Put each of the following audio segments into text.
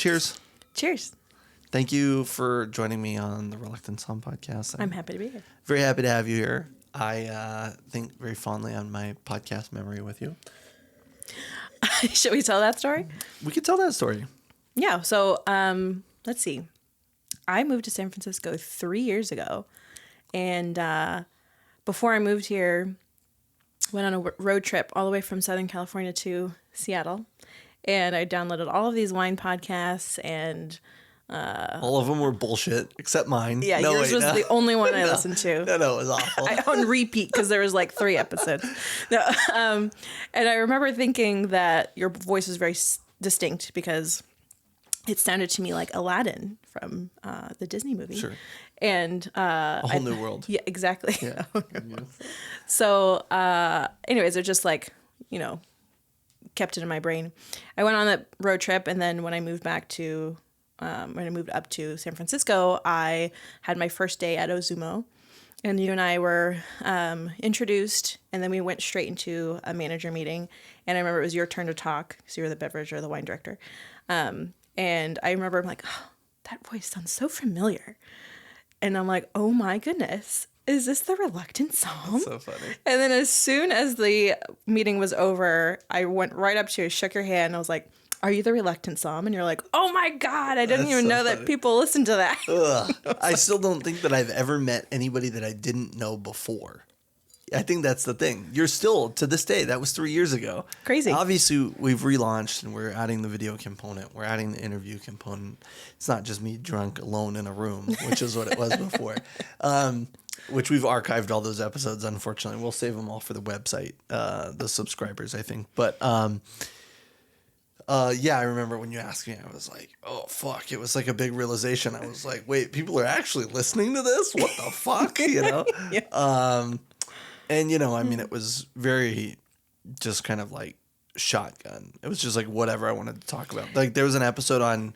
cheers. Cheers. Thank you for joining me on the Reluctant Som podcast. I'm happy to be here. Very happy to have you here. I think very fondly on my podcast memory with you. Should we tell that story? We could tell that story. Yeah. So let's see. I moved to San Francisco 3 years ago. And before I moved here, went on a road trip all the way from Southern California to Seattle. And I downloaded all of these wine podcasts and... all of them were bullshit, except mine. Yeah, yours was the only one I listened to. No, it was awful. On repeat because there was like 3 episodes. No, and I remember thinking that your voice was very distinct because it sounded to me like Aladdin from the Disney movie. Sure. And a whole new world. Yeah, exactly. Yeah. So, anyways, it just like, kept it in my brain. I went on that road trip, and then when I moved back to when I moved up to San Francisco, I had my first day at Ozumo, and you and I were introduced, and then we went straight into a manager meeting. And I remember it was your turn to talk, because you were the beverage or the wine director. And I remember I'm like, oh, that voice sounds so familiar. And I'm like, oh my goodness, is this the Reluctant Som? That's so funny. And then as soon as the meeting was over, I went right up to you, shook your hand, and I was like, are you the Reluctant Som? And you're like, oh my God, I didn't even know that people listen to that. Ugh. I still don't think that I've ever met anybody that I didn't know before. I think that's the thing. You're still, to this day, that was 3 years ago. Crazy. Obviously, we've relaunched and we're adding the video component. We're adding the interview component. It's not just me drunk alone in a room, which is what it was before. Which we've archived all those episodes, unfortunately. We'll save them all for the website, the subscribers, I think. But yeah, I remember when you asked me, I was like, oh, fuck. It was like a big realization. I was like, wait, people are actually listening to this? What the fuck? Yeah. And, I mean, it was very just kind of like shotgun. It was just like whatever I wanted to talk about. Like there was an episode on,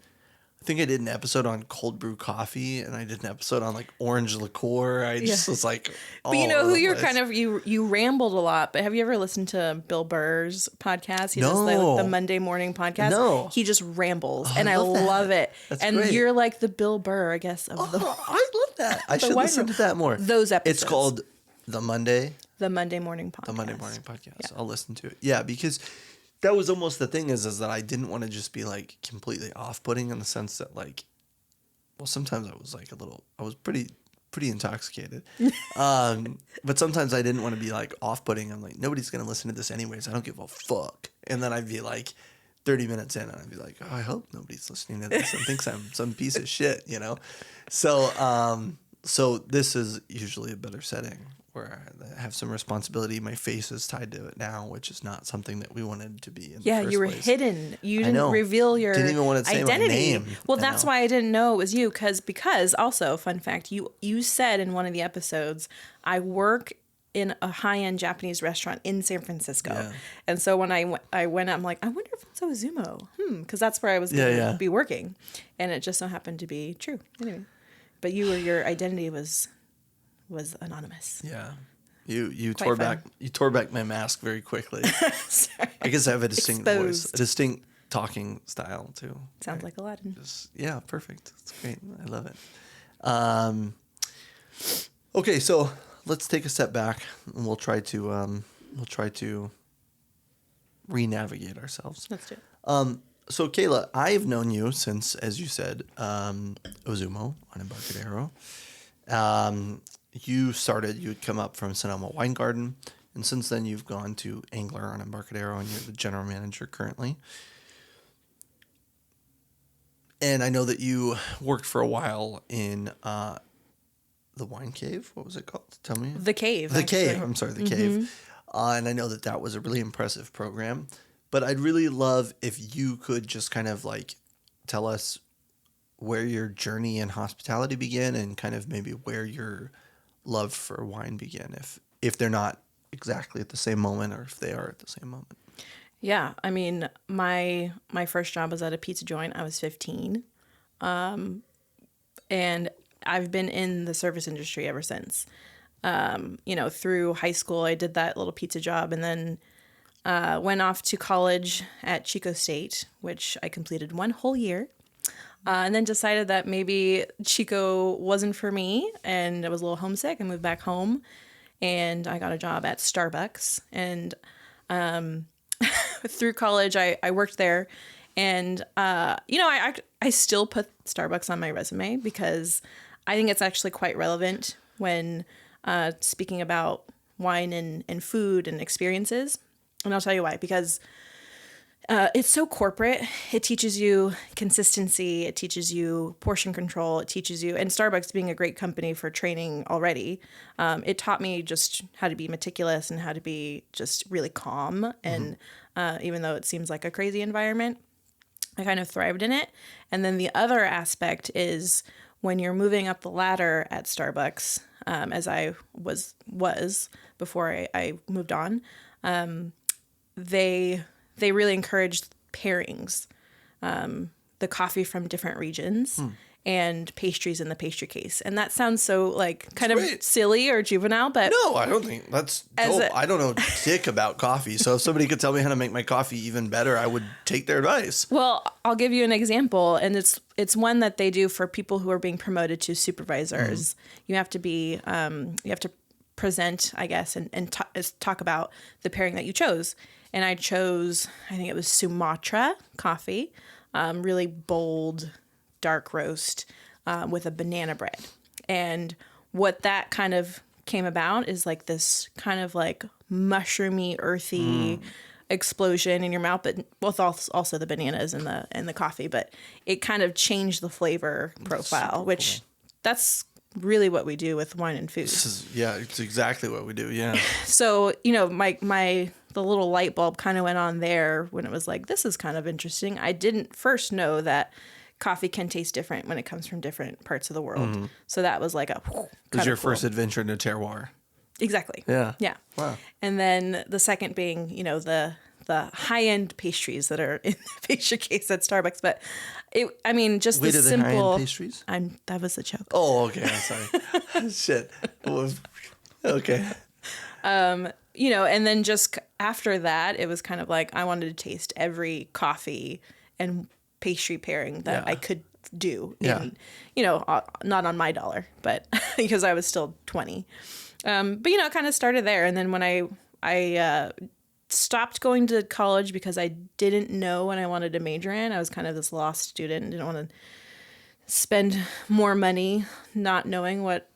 I think I did an episode on cold brew coffee, and I did an episode on like orange liqueur. I just was like, but you know who you're kind of, you rambled a lot, but have you ever listened to Bill Burr's podcast? He does the Monday morning podcast. No. He just rambles, and I love it. That's and great. You're like the Bill Burr, I guess. I love that. I should listen to that more. Those episodes. It's called The Monday Morning Podcast. The Monday Morning Podcast. Yeah. I'll listen to it. Yeah, because that was almost the thing is that I didn't want to just be like completely off-putting in the sense that like, well, sometimes I was like I was pretty intoxicated. But sometimes I didn't want to be like off-putting. I'm like, nobody's going to listen to this anyways. I don't give a fuck. And then I'd be like 30 minutes in and I'd be like, oh, I hope nobody's listening to this and thinks I'm some piece of shit, So this is usually a better setting where I have some responsibility. My face is tied to it now, which is not something that we wanted to be in the first you were place. hidden. You didn't reveal your identity. Didn't even want to say my name. Well, that's why I didn't know it was you, because also, fun fact, you said in one of the episodes, I work in a high-end Japanese restaurant in San Francisco. Yeah. And so when I went, I'm like, I wonder if it's Ozumo. Because that's where I was going to be working. And it just so happened to be true. Anyway. But your identity was anonymous. Yeah. You tore back my mask very quickly. I guess I have a distinct voice, a distinct talking style too. Sounds like Aladdin. Yeah, perfect. It's great. I love it. Okay, so let's take a step back and we'll try to re-navigate ourselves. Let's do it. So Kayla, I've known you since, as you said, Ozumo on Embarcadero. You'd come up from Sonoma Wine Garden, and since then you've gone to Angler on Embarcadero, and you're the general manager currently. And I know that you worked for a while in the Wine Cave. What was it called? Tell me. The Cave. The Cave. I'm sorry, the Cave. And I know that was a really impressive program. But I'd really love if you could just kind of like tell us where your journey in hospitality began and kind of maybe where your love for wine began, if they're not exactly at the same moment or if they are at the same moment. Yeah, I mean, my first job was at a pizza joint. I was 15. And I've been in the service industry ever since. Through high school, I did that little pizza job and then went off to college at Chico State, which I completed one whole year. And then decided that maybe Chico wasn't for me, and I was a little homesick. I moved back home, and I got a job at Starbucks. And through college, I worked there. And, I still put Starbucks on my resume because I think it's actually quite relevant when speaking about wine and food and experiences. And I'll tell you why, because it's so corporate. It teaches you consistency. It teaches you portion control. It teaches you, and Starbucks being a great company for training already, it taught me just how to be meticulous and how to be just really calm. And even though it seems like a crazy environment, I kind of thrived in it. And then the other aspect is when you're moving up the ladder at Starbucks, as I was before I moved on, they really encouraged pairings, the coffee from different regions and pastries in the pastry case. And that sounds so like kind of silly or juvenile, but no, I don't think that's dope. I don't know dick about coffee. So if somebody could tell me how to make my coffee even better, I would take their advice. Well, I'll give you an example, and it's one that they do for people who are being promoted to supervisors. You have to be you have to present, I guess, and talk about the pairing that you chose. And I chose, I think it was Sumatra coffee, really bold, dark roast with a banana bread. And what that kind of came about is like this kind of like mushroomy, earthy explosion in your mouth, but with also the bananas and the coffee. But it kind of changed the flavor profile, which that's really what we do with wine and food. It's exactly what we do. Yeah. So, the little light bulb kind of went on there when it was like, this is kind of interesting. I didn't first know that coffee can taste different when it comes from different parts of the world. So that was like it was your first adventure into terroir. Exactly. Yeah. Yeah. Wow. And then the second being, the high-end pastries that are in the pastry case at Starbucks. But just the simple high-end pastries? That was the joke. Oh, okay. I'm sorry. Shit. Okay. And then just after that, it was kind of like I wanted to taste every coffee and pastry pairing that I could do. Yeah. Not on my dollar, but because I was still 20. But it kind of started there. And then when I stopped going to college because I didn't know what I wanted to major in. I was kind of this lost student and didn't want to spend more money not knowing what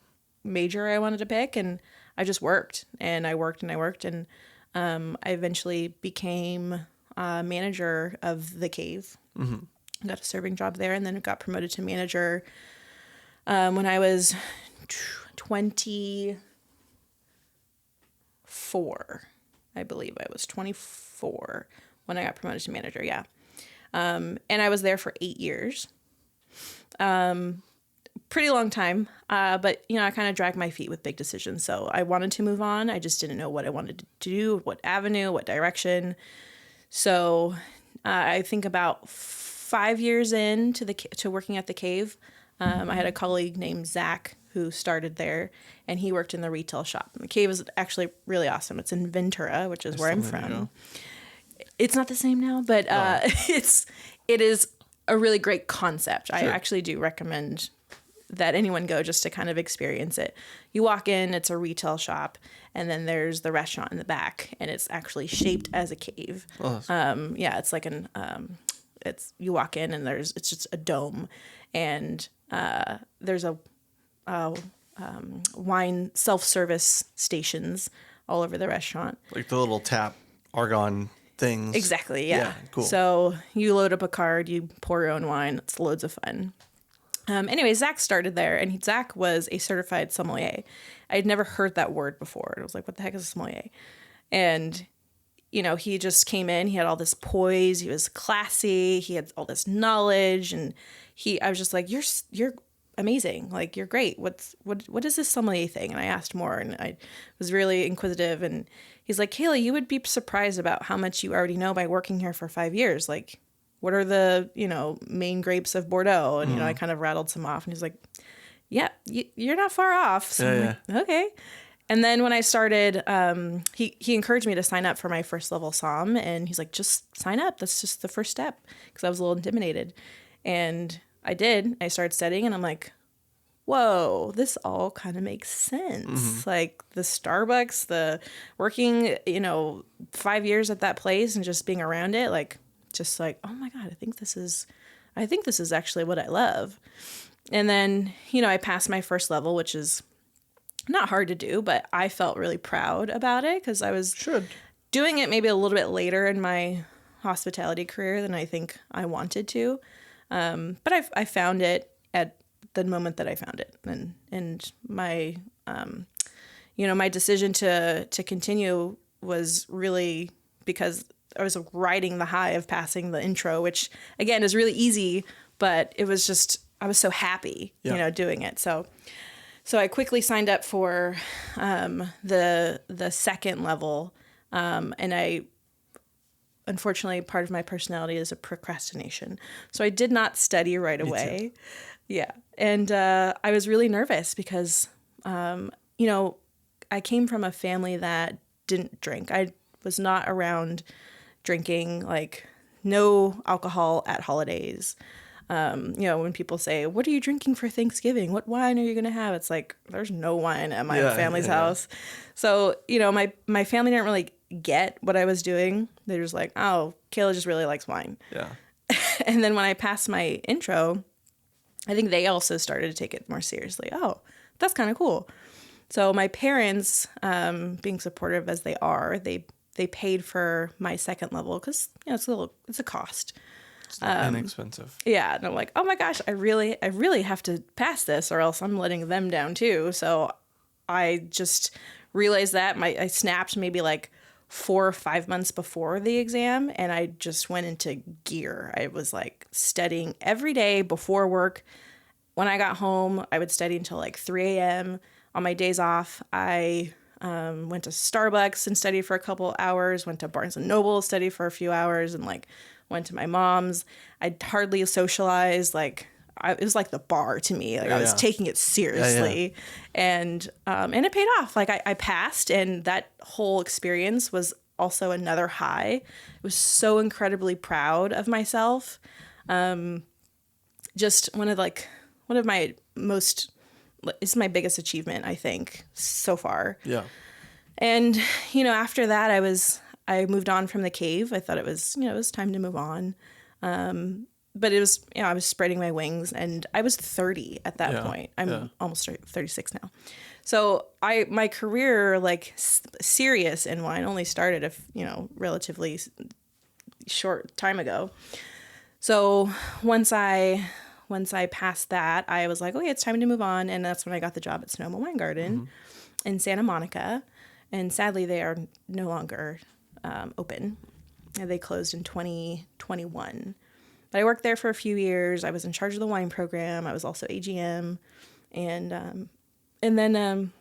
major I wanted to pick. And I just worked and I worked and I worked. And I eventually became manager of the Cave. Got a serving job there and then got promoted to manager when I was 24. I believe I was 24 when I got promoted to manager. Yeah. And I was there for 8 years. Pretty long time. But I kind of dragged my feet with big decisions. So I wanted to move on. I just didn't know what I wanted to do, what avenue, what direction. So I think about 5 years to working at the Cave, I had a colleague named Zach who started there, and he worked in the retail shop. And the Cave is actually really awesome. It's in Ventura, which is where I'm from. It's not the same now, but it is a really great concept. Sure. I actually do recommend that anyone go just to kind of experience it. You walk in, it's a retail shop, and then there's the restaurant in the back, and it's actually shaped as a cave. Oh, it's like you walk in and it's just a dome, and there's a wine self-service stations all over the restaurant. Like the little tap argon things. Exactly, yeah. Yeah, cool. So you load up a card, you pour your own wine. It's loads of fun. Anyway, Zach started there, and Zach was a certified sommelier. I'd never heard that word before. I was like, what the heck is a sommelier? And, he just came in. He had all this poise. He was classy. He had all this knowledge. And I was just like, you're amazing. Like, you're great. What is this sommelier thing? And I asked more, and I was really inquisitive. And he's like, Kayla, you would be surprised about how much you already know by working here for 5 years. Like, what are the, main grapes of Bordeaux? And, I kind of rattled some off. And he's like, yeah, you're not far off. So I'm like, okay. And then when I started, he encouraged me to sign up for my first level somm. And he's like, just sign up. That's just the first step. Because I was a little intimidated. And I did. I started studying, and I'm like, whoa, this all kind of makes sense. Like the Starbucks, the working, 5 years at that place and just being around it, just like, oh my God, I think this is actually what I love. And then, I passed my first level, which is not hard to do, but I felt really proud about it because I was doing it maybe a little bit later in my hospitality career than I think I wanted to. But I found it at the moment that I found it, and my my decision to continue was really because I was riding the high of passing the intro, which again is really easy, but it was just I was so happy doing it. So I quickly signed up for the second level, and I unfortunately part of my personality is a procrastination, so I did not study right away. Yeah. And I was really nervous because, I came from a family that didn't drink. I was not around drinking, like no alcohol at holidays. When people say, what are you drinking for Thanksgiving? What wine are you going to have? It's like, there's no wine at my family's house. So, my family didn't really get what I was doing. They're just like, oh, Kayla just really likes wine. Yeah. And then when I passed my intro, I think they also started to take it more seriously. Oh, that's kind of cool. So my parents, being supportive as they are, they paid for my second level because it's a cost. It's not inexpensive. Yeah, and I'm like, oh my gosh, I really have to pass this, or else I'm letting them down too. So I just realized that I snapped maybe like 4 or 5 months before the exam, and I just went into gear. I was like studying every day before work. When I got home, I would study until like 3 a.m. On my days off, I went to Starbucks and studied for a couple hours, went to Barnes & Noble, studied for a few hours, and like went to my mom's. I hardly socialized. It was like the bar to me. I was taking it seriously. And it paid off. Like I passed, and that whole experience was also another high. I was so incredibly proud of myself. Just one of my most, it's my biggest achievement, I think, so far. Yeah. And, after that, I moved on from the cave. I thought it was time to move on. But it was, I was spreading my wings, and I was 30 at that point. I'm almost 36 now. So my career, serious in wine, only started relatively short time ago. So once I passed that, I was like, okay, it's time to move on. And that's when I got the job at Sonoma Wine Garden in Santa Monica. And sadly, they are no longer open. They closed in 2021. But I worked there for a few years. I was in charge of the wine program. I was also AGM. And then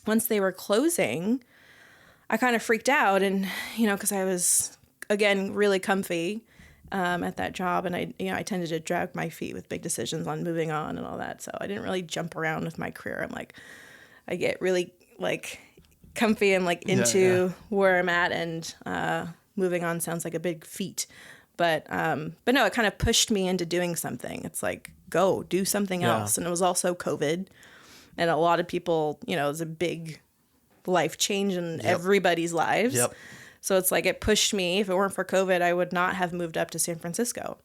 once they were closing, I kind of freaked out. And, because I was, again, really comfy at that job. And I tended to drag my feet with big decisions on moving on and all that. So I didn't really jump around with my career. I get really, comfy and, into where I'm at. And moving on sounds like a big feat. But no, it kind of pushed me into doing something. It's like, go do something else. And it was also COVID, and a lot of people, it was a big life change in everybody's lives. Yep. So it's like, it pushed me. If it weren't for COVID, I would not have moved up to San Francisco.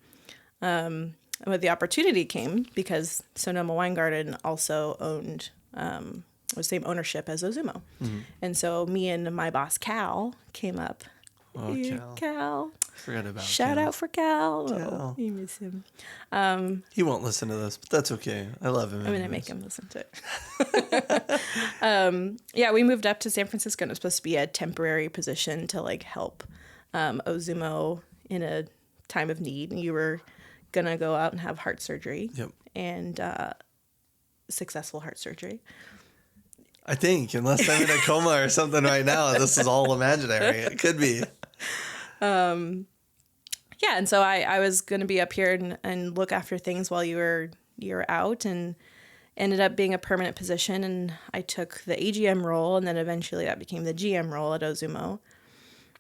But the opportunity came because Sonoma Wine Garden also owned, the same ownership as Ozumo. And so me and my boss, Cal, came up. Oh, Cal. Forgot about Shout Cal. Out for Cal. Cal. Oh, you miss him. He won't listen to this, but that's okay. I love him. I'm going to make him listen to it. We moved up to San Francisco, and it was supposed to be a temporary position to help Ozumo in a time of need. And you were going to go out and have heart surgery. Yep. And successful heart surgery. I think, unless I'm in a coma or something right now, this is all imaginary. It could be. And so I was going to be up here and look after things while you were out, and ended up being a permanent position. And I took the AGM role, and then eventually that became the GM role at Ozumo.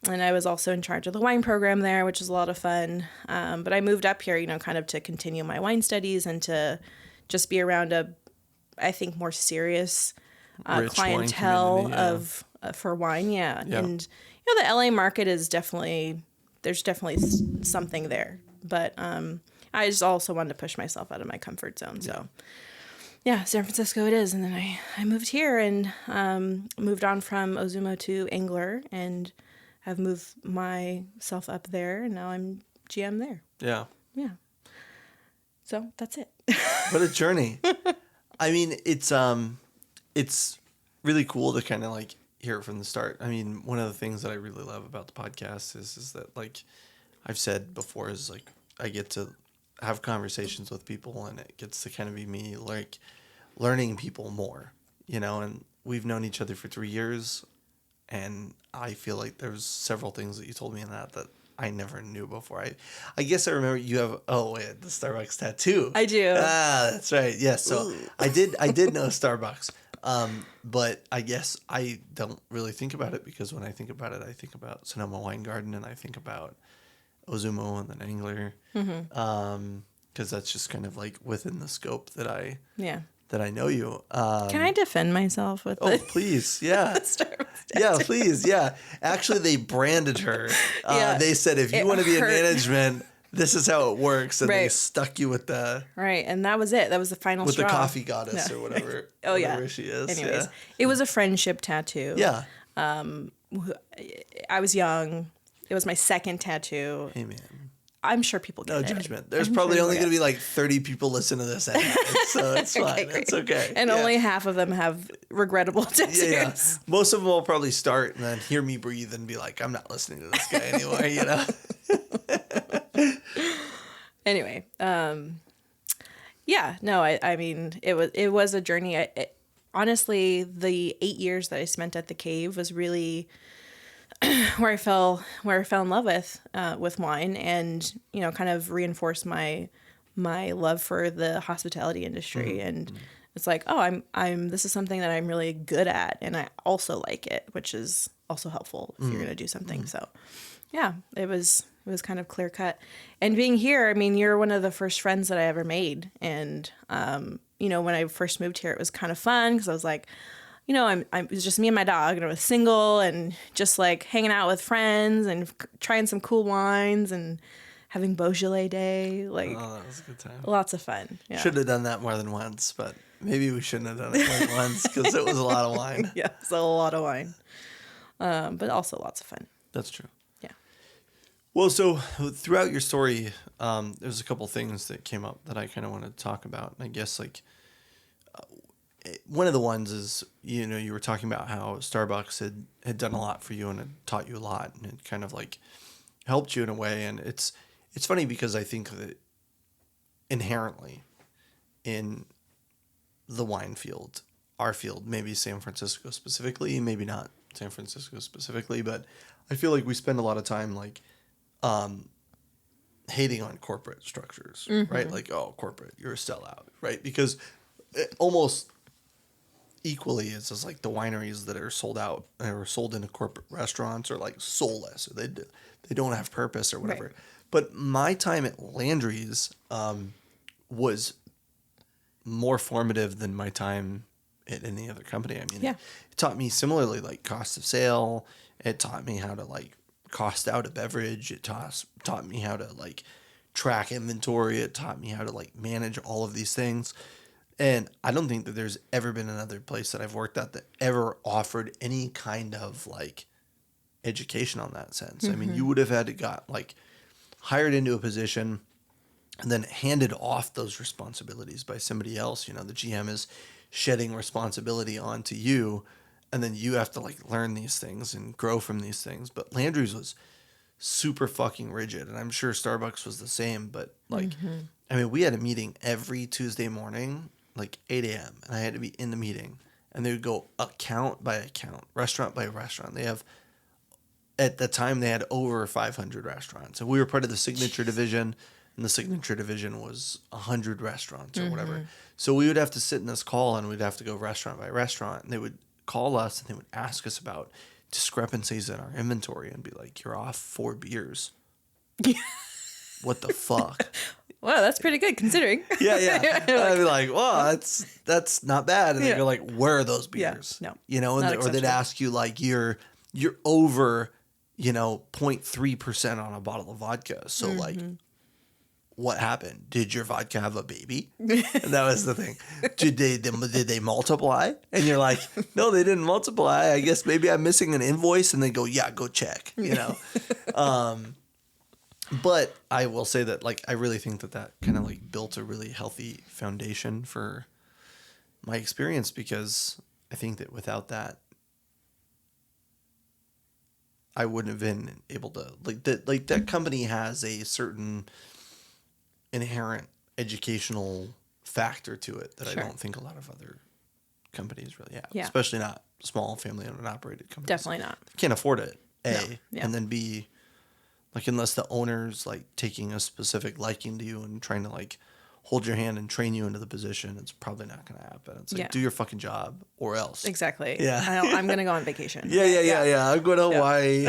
And I was also in charge of the wine program there, which was a lot of fun. But I moved up here, you know, kind of to continue my wine studies and to just be around I think, more serious Rich wine clientele community, yeah. of for wine. Yeah. Yeah. And, you know, the LA market is there's definitely something there. But I just also wanted to push myself out of my comfort zone. So, yeah, San Francisco it is. And then I moved here and moved on from Ozumo to Angler and have moved myself up there. And now I'm GM there. Yeah. Yeah. So that's it. What a journey. I mean, it's really cool to kind of like hear it from the start. I mean, one of the things that I really love about the podcast is that, like I've said before, is like I get to have conversations with people and it gets to kind of be me like learning people more, you know, and we've known each other for 3 years and I feel like there's several things that you told me in that I never knew before. I guess I remember you have the Starbucks tattoo. I do. That's right. Yes. So Ooh. I did know Starbucks. But I guess I don't really think about it because when I think about it, I think about Sonoma Wine Garden and I think about Ozumo and then Angler. Because that's just kind of like within the scope that I know you. Can I defend myself with Oh, please. Yeah. Yeah, please. Yeah. Actually, they branded her. They said, if you want to be in management, this is how it works. And they stuck you with the... Right. And that was it. That was the final with straw. The coffee goddess or whatever. Oh, whatever she is. Anyways, it was a friendship tattoo. Yeah. I was young. It was my second tattoo. Hey, man. I'm sure people get No it. judgment. There's probably only going to be like 30 people listen to this anyway, so it's fine. Great. It's okay. And only half of them have regrettable tattoos. Yeah. Most of them will probably start and then hear me breathe and be like, I'm not listening to this guy anymore, you know? Anyway, yeah, no, I mean, it was a journey. Honestly, the 8 years that I spent at the cave was really where I fell in love with wine, and you know, kind of reinforced my love for the hospitality industry. And it's like, oh, this is something that I'm really good at, and I also like it, which is also helpful if you're gonna do something. So, yeah, it was kind of clear cut. And being here, I mean, you're one of the first friends that I ever made, and you know, when I first moved here, it was kind of fun because I was like, you know, it was just me and my dog, and I was single and just like hanging out with friends and trying some cool wines and having Beaujolais Day. Like, oh, that was a good time. Lots of fun. Yeah. Should have done that more than once, but maybe we shouldn't have done it more than once because it was a lot of wine. Yeah, it's a lot of wine, but also lots of fun. That's true. Yeah. Well, so throughout your story, there's a couple things that came up that I kind of wanted to talk about. And I guess like one of the ones is, you know, you were talking about how Starbucks had done a lot for you and had taught you a lot and it kind of like helped you in a way. And it's funny because I think that inherently in the wine field, our field, maybe San Francisco specifically, maybe not San Francisco specifically, but I feel like we spend a lot of time like hating on corporate structures, right? Like, oh, corporate, you're a sellout, right? Because almost equally is as like the wineries that are sold out or sold into corporate restaurants are like soulless or they don't have purpose or whatever. Right. But my time at Landry's was more formative than my time at any other company. I mean, it taught me similarly like cost of sale. It taught me how to like cost out a beverage. It taught me how to like track inventory. It taught me how to like manage all of these things. And I don't think that there's ever been another place that I've worked at that ever offered any kind of like education on that sense. I mean, you would have had to got like hired into a position and then handed off those responsibilities by somebody else. You know, the GM is shedding responsibility onto you, and then you have to like learn these things and grow from these things. But Landry's was super fucking rigid, and I'm sure Starbucks was the same. But like, I mean, we had a meeting every Tuesday morning, like 8 a.m., and I had to be in the meeting, and they would go account by account, restaurant by restaurant. They have, at the time, they had over 500 restaurants, and we were part of the Signature Division, and the Signature Division was 100 restaurants or whatever. So we would have to sit in this call, and we'd have to go restaurant by restaurant, and they would call us, and they would ask us about discrepancies in our inventory and be like, you're off 4 beers. What the fuck? Wow, that's pretty good considering. Yeah. I'd be like, well, that's not bad. And they go like, where are those Yeah, beers? no, You know, and not or they'd acceptable. ask you like, you're over, 0.3% on a bottle of vodka. So like, what happened? Did your vodka have a baby? And that was the thing. Did they multiply? And you're like, no, they didn't multiply. I guess maybe I'm missing an invoice. And they go, yeah, go check. But I will say that like I really think that kind of like built a really healthy foundation for my experience, because I think that without that, I wouldn't have been able to that company has a certain inherent educational factor to it that Sure. I don't think a lot of other companies really have. Yeah. Especially not small family owned and operated companies. Definitely not. Can't afford it. No. Yeah. And then B, like unless the owner's like taking a specific liking to you and trying to like hold your hand and train you into the position, it's probably not going to happen. It's like, do your fucking job or else. Exactly. Yeah. I'm going to go on vacation. Yeah. I'm going to Hawaii.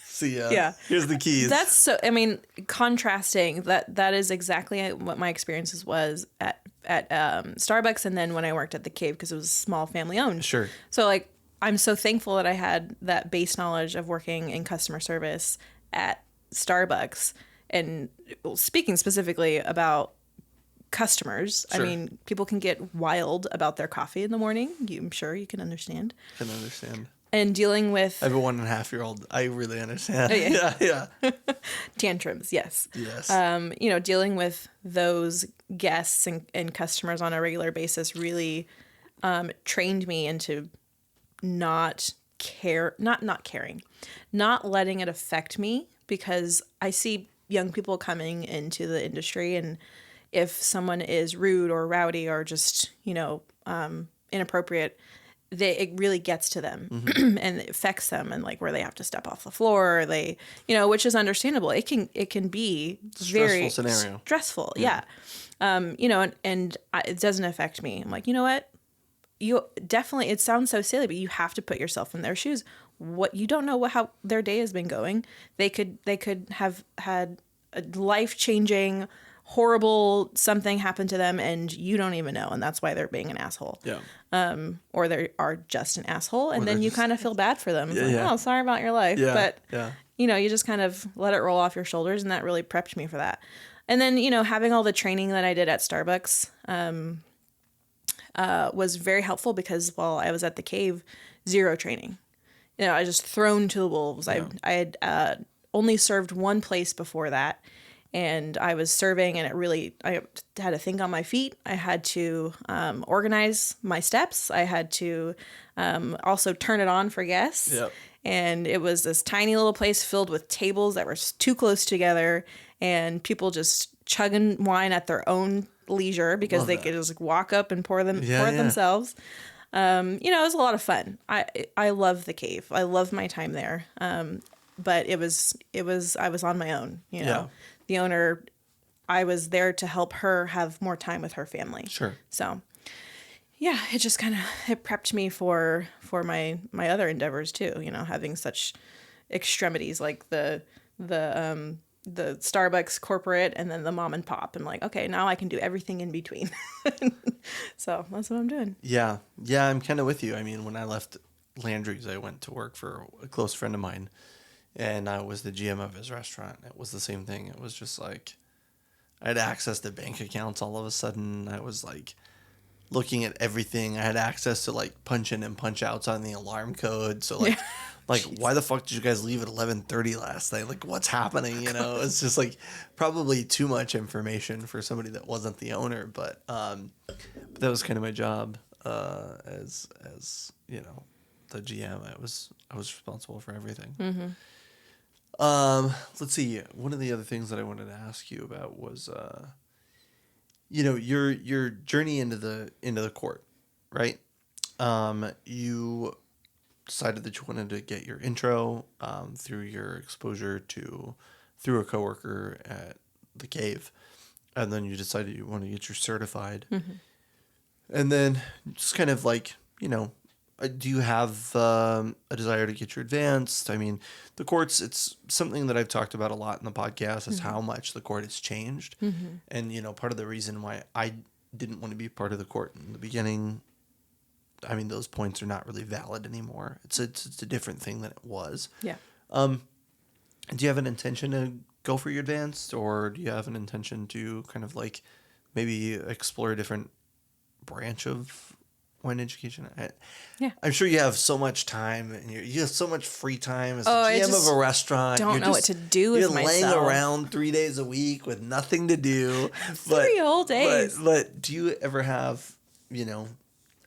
See ya. Yeah. Here's the keys. That's so, I mean, contrasting that is exactly what my experiences was at Starbucks. And then when I worked at the Cave, because it was small family owned. Sure. So like, I'm so thankful that I had that base knowledge of working in customer service at Starbucks. And speaking specifically about customers, Sure. I mean, people can get wild about their coffee in the morning. I'm sure you can understand. Can understand. And dealing with I have a 1.5-year-old. I really understand. Oh, yeah. Yeah. tantrums, yes. Yes. Dealing with those guests and customers on a regular basis really trained me into not caring, not letting it affect me, because I see young people coming into the industry, and if someone is rude or rowdy or just, inappropriate, it really gets to them and it affects them, and like where they have to step off the floor, or they, which is understandable. It can be very scenario. stressful. Yeah. It doesn't affect me. I'm like, you know what? You definitely, it sounds so silly, but you have to put yourself in their shoes. What you don't know how their day has been going. They could have had a life-changing, horrible something happen to them, and you don't even know, and that's why they're being an asshole. Yeah. Or they are just an asshole, and then you just- kind of feel bad for them. It's Yeah. Oh, sorry about your life. Yeah. But Yeah. you just kind of let it roll off your shoulders, and that really prepped me for that. And then, having all the training that I did at Starbucks was very helpful, because while I was at the Cave, zero training. I was just thrown to the wolves. Yeah. I had only served one place before that, and I was serving, and I had to think on my feet. I had to organize my steps. I had to also turn it on for guests. Yep. And it was this tiny little place filled with tables that were too close together, and people just chugging wine at their own leisure, because Love they that. could just walk up and pour it Yeah. themselves. It was a lot of fun. I love the Cave. I love my time there. But I was on my own, Yeah. The owner, I was there to help her have more time with her family. Sure. So yeah, it just kind of, it prepped me for my other endeavors too, having such extremities like the Starbucks corporate and then the mom and pop. I'm like, okay, now I can do everything in between. So that's what I'm doing. Yeah. Yeah, I'm kind of with you. I mean, when I left Landry's, I went to work for a close friend of mine, and I was the GM of his restaurant. It was the same thing. It was just like I had access to bank accounts all of a sudden. I was like looking at everything. I had access to like punch in and punch outs on the alarm code. So like, why the fuck did you guys leave at 11:30 last night? Like, what's happening? It's just like probably too much information for somebody that wasn't the owner. But that was kind of my job as the GM. I was responsible for everything. Mm-hmm. Let's see. One of the other things that I wanted to ask you about was, your journey into the court, right? You decided that you wanted to get your intro through your exposure through a coworker at the Cave, and then you decided you want to get your certified, Mm-hmm. and then just kind of like do you have a desire to get your advanced? I mean, the courts, it's something that I've talked about a lot in the podcast is how much the court has changed. And, you know, part of the reason why I didn't want to be part of the court in the beginning, I mean, those points are not really valid anymore. It's a different thing than it was. Yeah. Do you have an intention to go for your advanced, or do you have an intention to kind of like maybe explore a different branch of wine education? Yeah. I'm sure you have so much time, and you have so much free time as the I GM just of a restaurant. don't know what to do with You're myself. laying around 3 days a week with nothing to do. 3 whole days. But do you ever have, you know,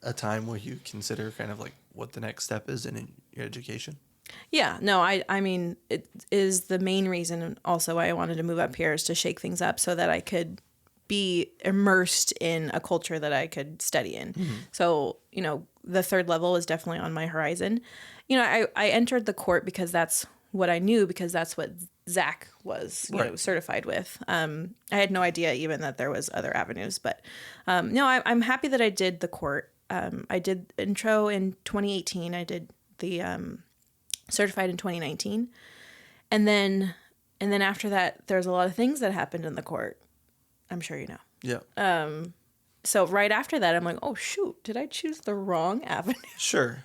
a time where you consider kind of like what the next step is in your education? Yeah, no, I mean, it is the main reason also why I wanted to move up here is to shake things up so that I could be immersed in a culture that I could study in. So, you know, the third level is definitely on my horizon. You know, I entered the court because that's what I knew, because that's what Zach was, you know, certified with. I had no idea even that there was other avenues, but no, I'm happy that I did the court. I did intro in 2018. I did the certified in 2019. And then after that, there's a lot of things that happened in the court. I'm sure you know. Yeah. So right after that, I'm like, oh, shoot, did I choose the wrong avenue? Sure.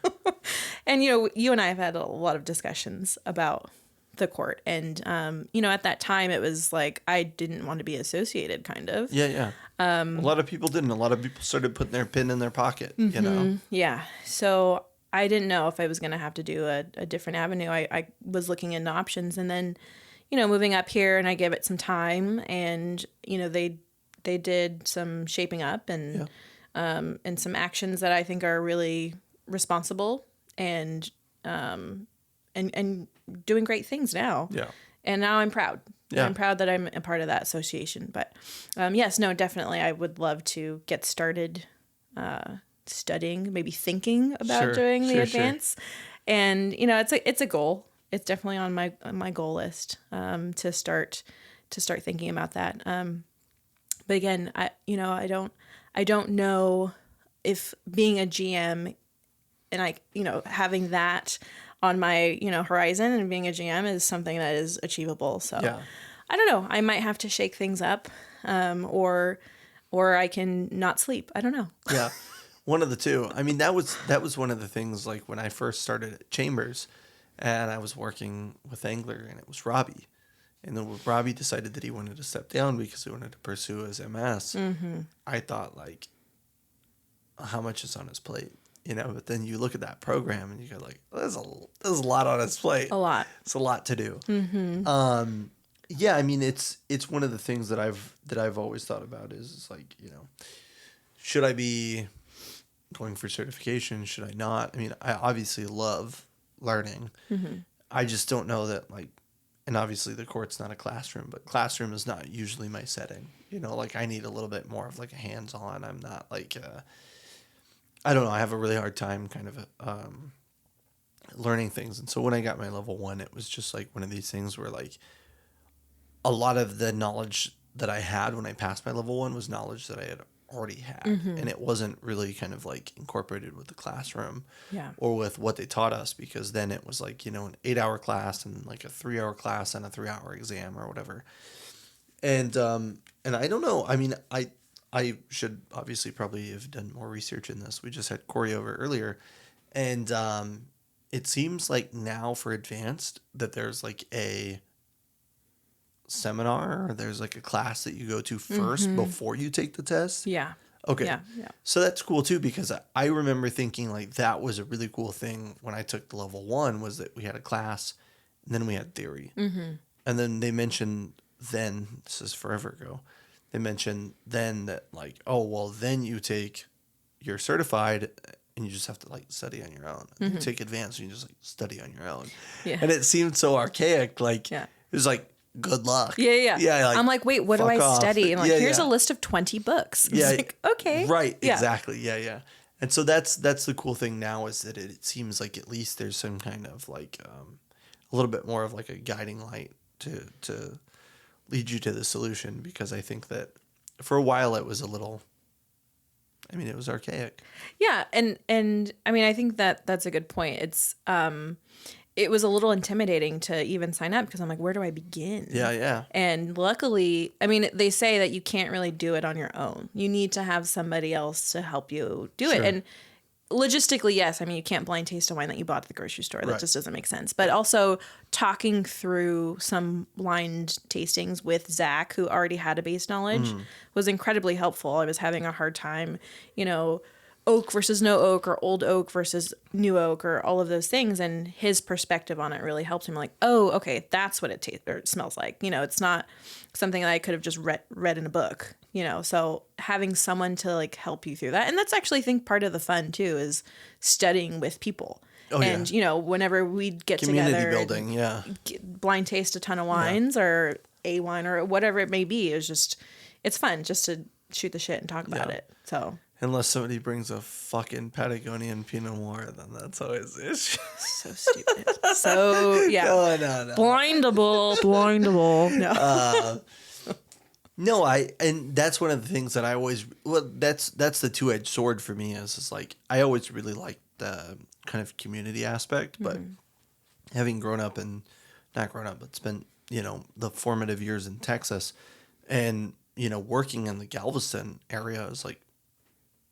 And, you know, you and I have had a lot of discussions about the court. And, you know, at that time, it was like I didn't want to be associated, kind of. Yeah. A lot of people didn't. A lot of people started putting their pin in their pocket, you know? Yeah. So I didn't know if I was going to have to do a different avenue. I was looking into options, and then, you know, moving up here, and I gave it some time, and, you know, they did some shaping up and some actions that I think are really responsible and doing great things now. Yeah. And now I'm proud. Yeah. I'm proud that I'm a part of that association. But yes, no, definitely I would love to get started studying, maybe thinking about doing the advance. And, you know, it's a goal. It's definitely on my goal list to start thinking about that. But again, I don't know if being a GM and having that on my, horizon and being a GM is something that is achievable. So I don't know. I might have to shake things up, or I can not sleep. I don't know. Yeah. One of the two. I mean, that was one of the things, like when I first started at Chambers and I was working with Angler, and it was Robbie. And then when Robbie decided that he wanted to step down because he wanted to pursue his MS, I thought, like, how much is on his plate? You know, but then you look at that program and you go like, there's a lot on his plate. A lot. It's a lot to do. Yeah, I mean, it's one of the things that I've always thought about is like, should I be going for certification? Should I not? I mean, I obviously love learning. I just don't know that, like, and obviously the court's not a classroom, but classroom is not usually my setting. Like I need a little bit more of like a hands-on. I'm not like, I don't know. I have a really hard time kind of learning things. And so when I got my level 1, it was just like one of these things where like a lot of the knowledge that I had when I passed my level 1 was knowledge that I had already had. And it wasn't really kind of like incorporated with the classroom or with what they taught us, because then it was like, an 8-hour class and like a 3-hour class and a 3-hour exam or whatever. And I don't know. I mean, I should obviously probably have done more research in this. We just had Corey over earlier, and it seems like now for advanced that there's like a seminar, or there's like a class that you go to first before you take the test. Yeah. Okay. Yeah. So that's cool too, because I remember thinking like that was a really cool thing when I took the level 1, was that we had a class and then we had theory. And then they mentioned then, this is forever ago, they mentioned then that like, oh, well, then you're certified and you just have to like study on your own. You take advanced and you just like study on your own. Yeah. And it seemed so archaic. Like it was like, good luck. Yeah. Like, I'm like, wait, what do I study? And like, here's a list of 20 books. Yeah. Like, okay. Right. Exactly. Yeah. And so that's the cool thing now, is that it seems like at least there's some kind of like a little bit more of like a guiding light to lead you to the solution, because I think that for a while it was a little, I mean, it was archaic. Yeah, and I mean, I think that that's a good point. It was a little intimidating to even sign up because I'm like, where do I begin? Yeah, yeah. And luckily, I mean, they say that you can't really do it on your own. You need to have somebody else to help you do it. And logistically, yes, I mean, you can't blind taste a wine that you bought at the grocery store. That just doesn't make sense. But also talking through some blind tastings with Zach, who already had a base knowledge, was incredibly helpful. I was having a hard time, you know, oak versus no oak, or old oak versus new oak, or all of those things. And his perspective on it really helped him. Like, oh, okay, that's what it tastes or smells like. You know, it's not something that I could have just read in a book, you know. So having someone to like help you through that. And that's actually, I think, part of the fun too, is studying with people. Oh, and, you know, whenever we'd get community together, building, blind taste a ton of wines or a wine or whatever it may be, it's fun just to shoot the shit and talk about it. So unless somebody brings a fucking Patagonian Pinot Noir, then that's always the issue. So stupid. So, yeah. No. Blindable. No. No, and that's one of the things that I always, that's the two-edged sword for me is like, I always really liked the kind of community aspect, but having but spent, you know, the formative years in Texas and, you know, working in the Galveston area is like,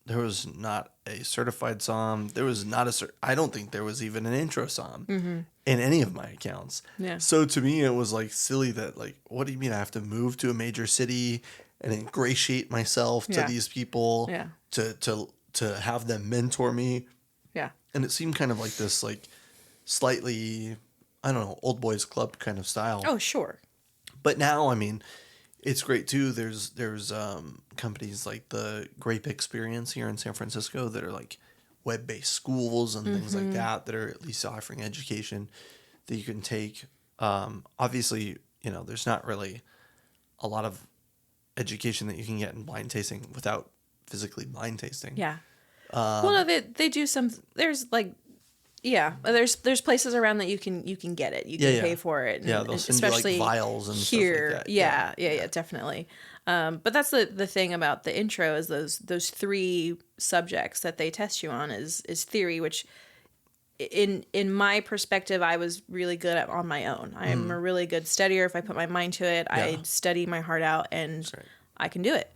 there was not a certified somm. There was not I don't think there was even an intro somm in any of my accounts. Yeah. So to me, it was like silly that like, what do you mean I have to move to a major city and ingratiate myself to these people to have them mentor me? Yeah. And it seemed kind of like this like slightly, I don't know, old boys club kind of style. Oh, sure. But now, I mean, it's great too. There's companies like the Grape Experience here in San Francisco that are like web-based schools and things like that are at least offering education that you can take. Obviously, you know, there's not really a lot of education that you can get in blind tasting without physically blind tasting. Yeah. Well, no, they do some. There's like. Yeah, there's places around that you can get it. You can pay for it. And, they'll send especially you like vials and here. Stuff like that. Yeah, definitely. But that's the thing about the intro is those three subjects that they test you on is theory, which in my perspective I was really good at on my own. I'm a really good studier. If I put my mind to it, I study my heart out and I can do it.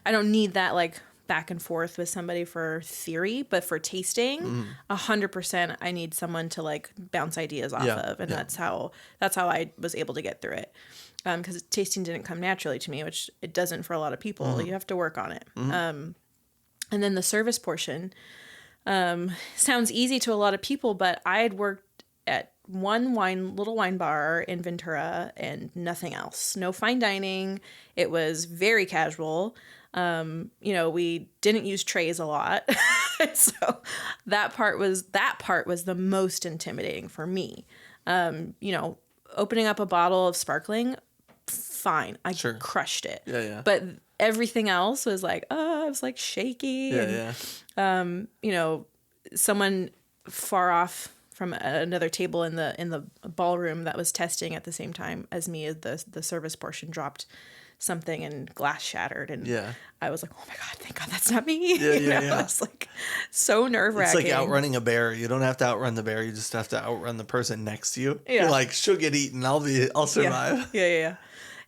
I don't need that like back and forth with somebody for theory, but for tasting, 100% I need someone to like bounce ideas off of, and that's how I was able to get through it. Because tasting didn't come naturally to me, which it doesn't for a lot of people. You have to work on it. And then the service portion sounds easy to a lot of people, but I had worked at one little wine bar in Ventura and nothing else. No fine dining. It was very casual. You know, we didn't use trays a lot. So that part was the most intimidating for me. You know, opening up a bottle of sparkling, fine. I crushed it. Yeah. But everything else was like, I was like shaky. You know, someone far off from another table in the ballroom that was testing at the same time as me, the service portion dropped something and glass shattered, and I was like, oh my god, thank god that's not me. I was like so nerve-wracking. It's like outrunning a bear. You don't have to outrun the bear, you just have to outrun the person next to you. You're like, she'll get eaten, I'll survive.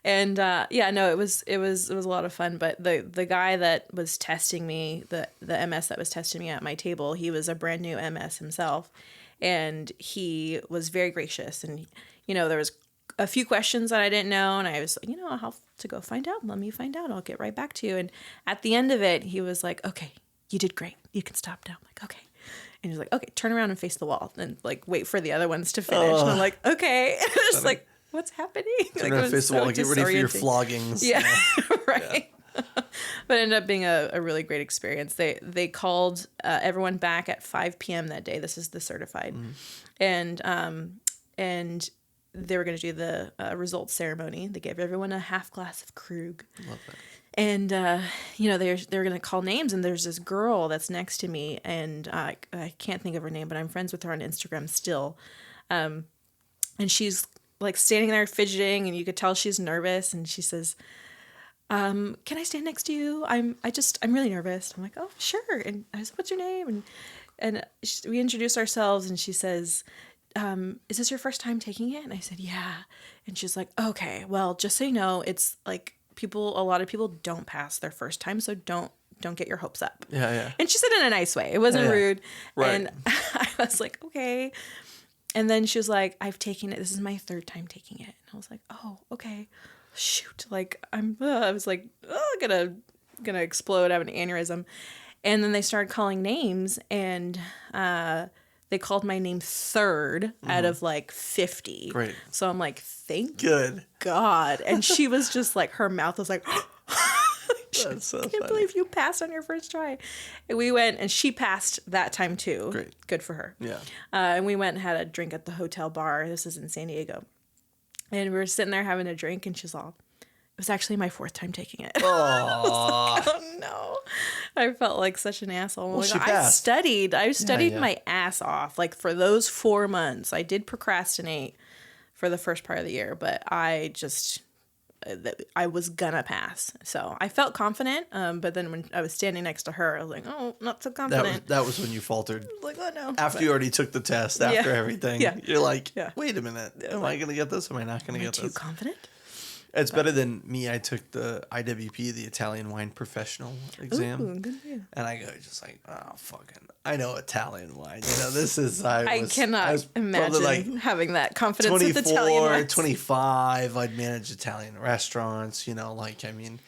And no, it was a lot of fun. But the guy that was testing me, the MS that was testing me at my table, he was a brand new MS himself, and he was very gracious. And you know, there was a few questions that I didn't know, and I was like, you know, I'll have to go find out. Let me find out. I'll get right back to you. And at the end of it, he was like, okay, you did great. You can stop now. I'm like, okay. And he's like, okay, turn around and face the wall and like wait for the other ones to finish. And I'm like, okay. Just like, what's happening? Turn around and face the wall and get ready for your floggings. Yeah, right. Yeah. But it ended up being a really great experience. They called everyone back at 5 p.m. that day. This is the certified. And they were going to do the results ceremony. They gave everyone a half glass of Krug. Love that. And, you know, they're going to call names. And there's this girl that's next to me. And I can't think of her name, but I'm friends with her on Instagram still. And she's like standing there fidgeting, and you could tell she's nervous. And she says, can I stand next to you? I'm really nervous. I'm like, oh, sure. And I said, what's your name? And we introduced ourselves, and she says, is this your first time taking it? And I said, yeah. And she's like, okay, well, just so you know, it's like a lot of people don't pass their first time, so don't get your hopes up. Yeah. And she said it in a nice way. It wasn't rude. Right. And I was like, okay. And then she was like, I've taken it. This is my third time taking it. And I was like, oh, okay. Shoot. Like, I was like, oh, gonna explode, have an aneurysm. And then they started calling names, and they called my name third out of like 50. Great. So I'm like, thank Good. God. And she was just like, her mouth was like, That's so I can't funny. believe you passed on your first try. And we went, and she passed that time too. Great. Good for her. Yeah. And we went and had a drink at the hotel bar. This is in San Diego. And we were sitting there having a drink, and she's all, it was actually my fourth time taking it. Aww. Oh no. I felt like such an asshole. Well, Like, she passed. I studied yeah. my ass off. Like for those 4 months, I did procrastinate for the first part of the year, but I was gonna pass. So I felt confident. But then when I was standing next to her, I was like, oh, not so confident. That was when you faltered. Like, oh no. After you already took the test, after everything, Yeah. you're like, Yeah. wait a minute, am I going to get this? Am I not going to get Too this? confident? It's better than me. I took the IWP, the Italian Wine Professional exam. Ooh, good for you. And I go just like, oh, fucking, I know Italian wine. You know, this is, I cannot imagine like having that confidence with Italian wines. 25, I'd manage Italian restaurants, you know, like, I mean,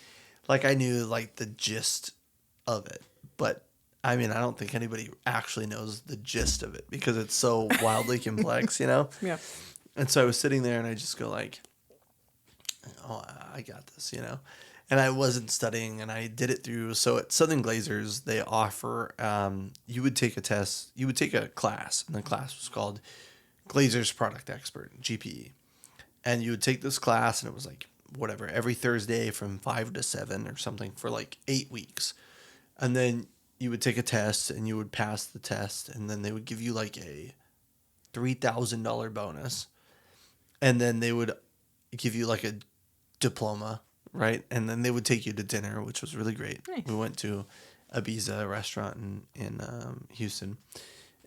like I knew like the gist of it, but I mean, I don't think anybody actually knows the gist of it because it's so wildly complex, you know? Yeah. And so I was sitting there and I just go like, oh, I got this, you know? And I wasn't studying, and I did it through. So at Southern Glazers, they offer, you would take a test, you would take a class, and the class was called Glazers Product Expert, GPE. And you would take this class, and it was like, whatever, every Thursday from 5 to 7 or something for like 8 weeks. And then you would take a test, and you would pass the test, and then they would give you like a $3,000 bonus. And then they would give you like a diploma, right? And then they would take you to dinner, which was really great. Nice. We went to Ibiza restaurant in Houston.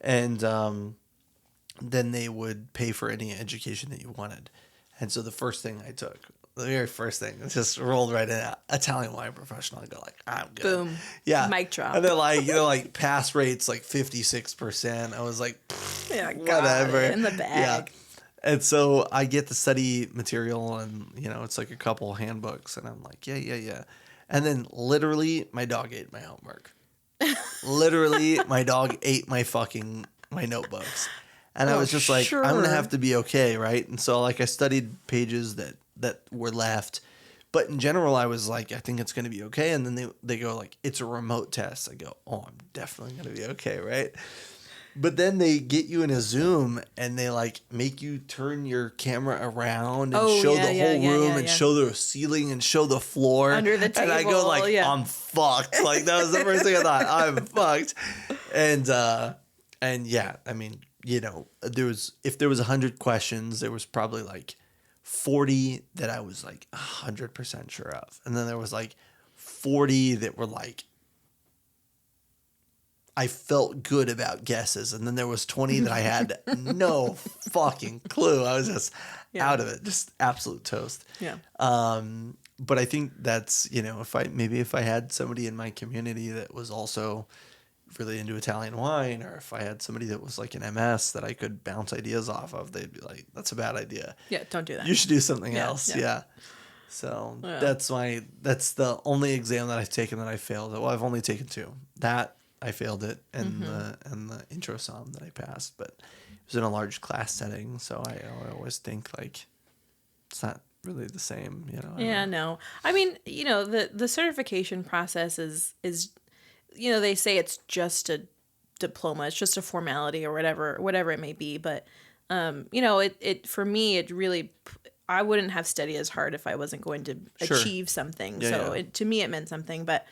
And then they would pay for any education that you wanted. And so the first thing I took, the very first thing, it just rolled right in. Italian wine professional. I go like, I'm good. Boom. Yeah. Mic drop. And then like, you know, like pass rates like 56%. I was like, Yeah, whatever. in the bag. Yeah. And so I get the study material, and, you know, it's like a couple handbooks, and I'm like, yeah. And then literally my dog ate my homework. Literally my dog ate my notebooks. And I was just like, sure. I'm going to have to be okay, right? And so like I studied pages that were left. But in general, I was like, I think it's going to be okay. And then they go like, it's a remote test. I go, oh, I'm definitely going to be okay, right? But then they get you in a Zoom, and they like make you turn your camera around and show the whole room and show the ceiling and show the floor. Under the table. And I go like, I'm fucked. Like that was the first thing I thought. I'm fucked. And yeah, I mean, you know, if there was 100 questions, there was probably like 40 that I was like 100% sure of. And then there was like 40 that were like, I felt good about guesses. And then there was 20 that I had no fucking clue. I was just out of it, just absolute toast. Yeah. But I think that's, you know, if I had somebody in my community that was also really into Italian wine, or if I had somebody that was like an MS that I could bounce ideas off of, they'd be like, that's a bad idea. Yeah, don't do that. You should do something else. Yeah. So that's the only exam that I've taken that I failed. Well, I've only taken 2. That I failed it, and the intro somm that I passed, but it was in a large class setting, so I always think like it's not really the same, you know. Yeah, no. I mean, you know, the certification process is you know, they say it's just a diploma, it's just a formality or whatever it may be, but you know, it for me, it really, I wouldn't have studied as hard if I wasn't going to achieve something. To me, it meant something. But,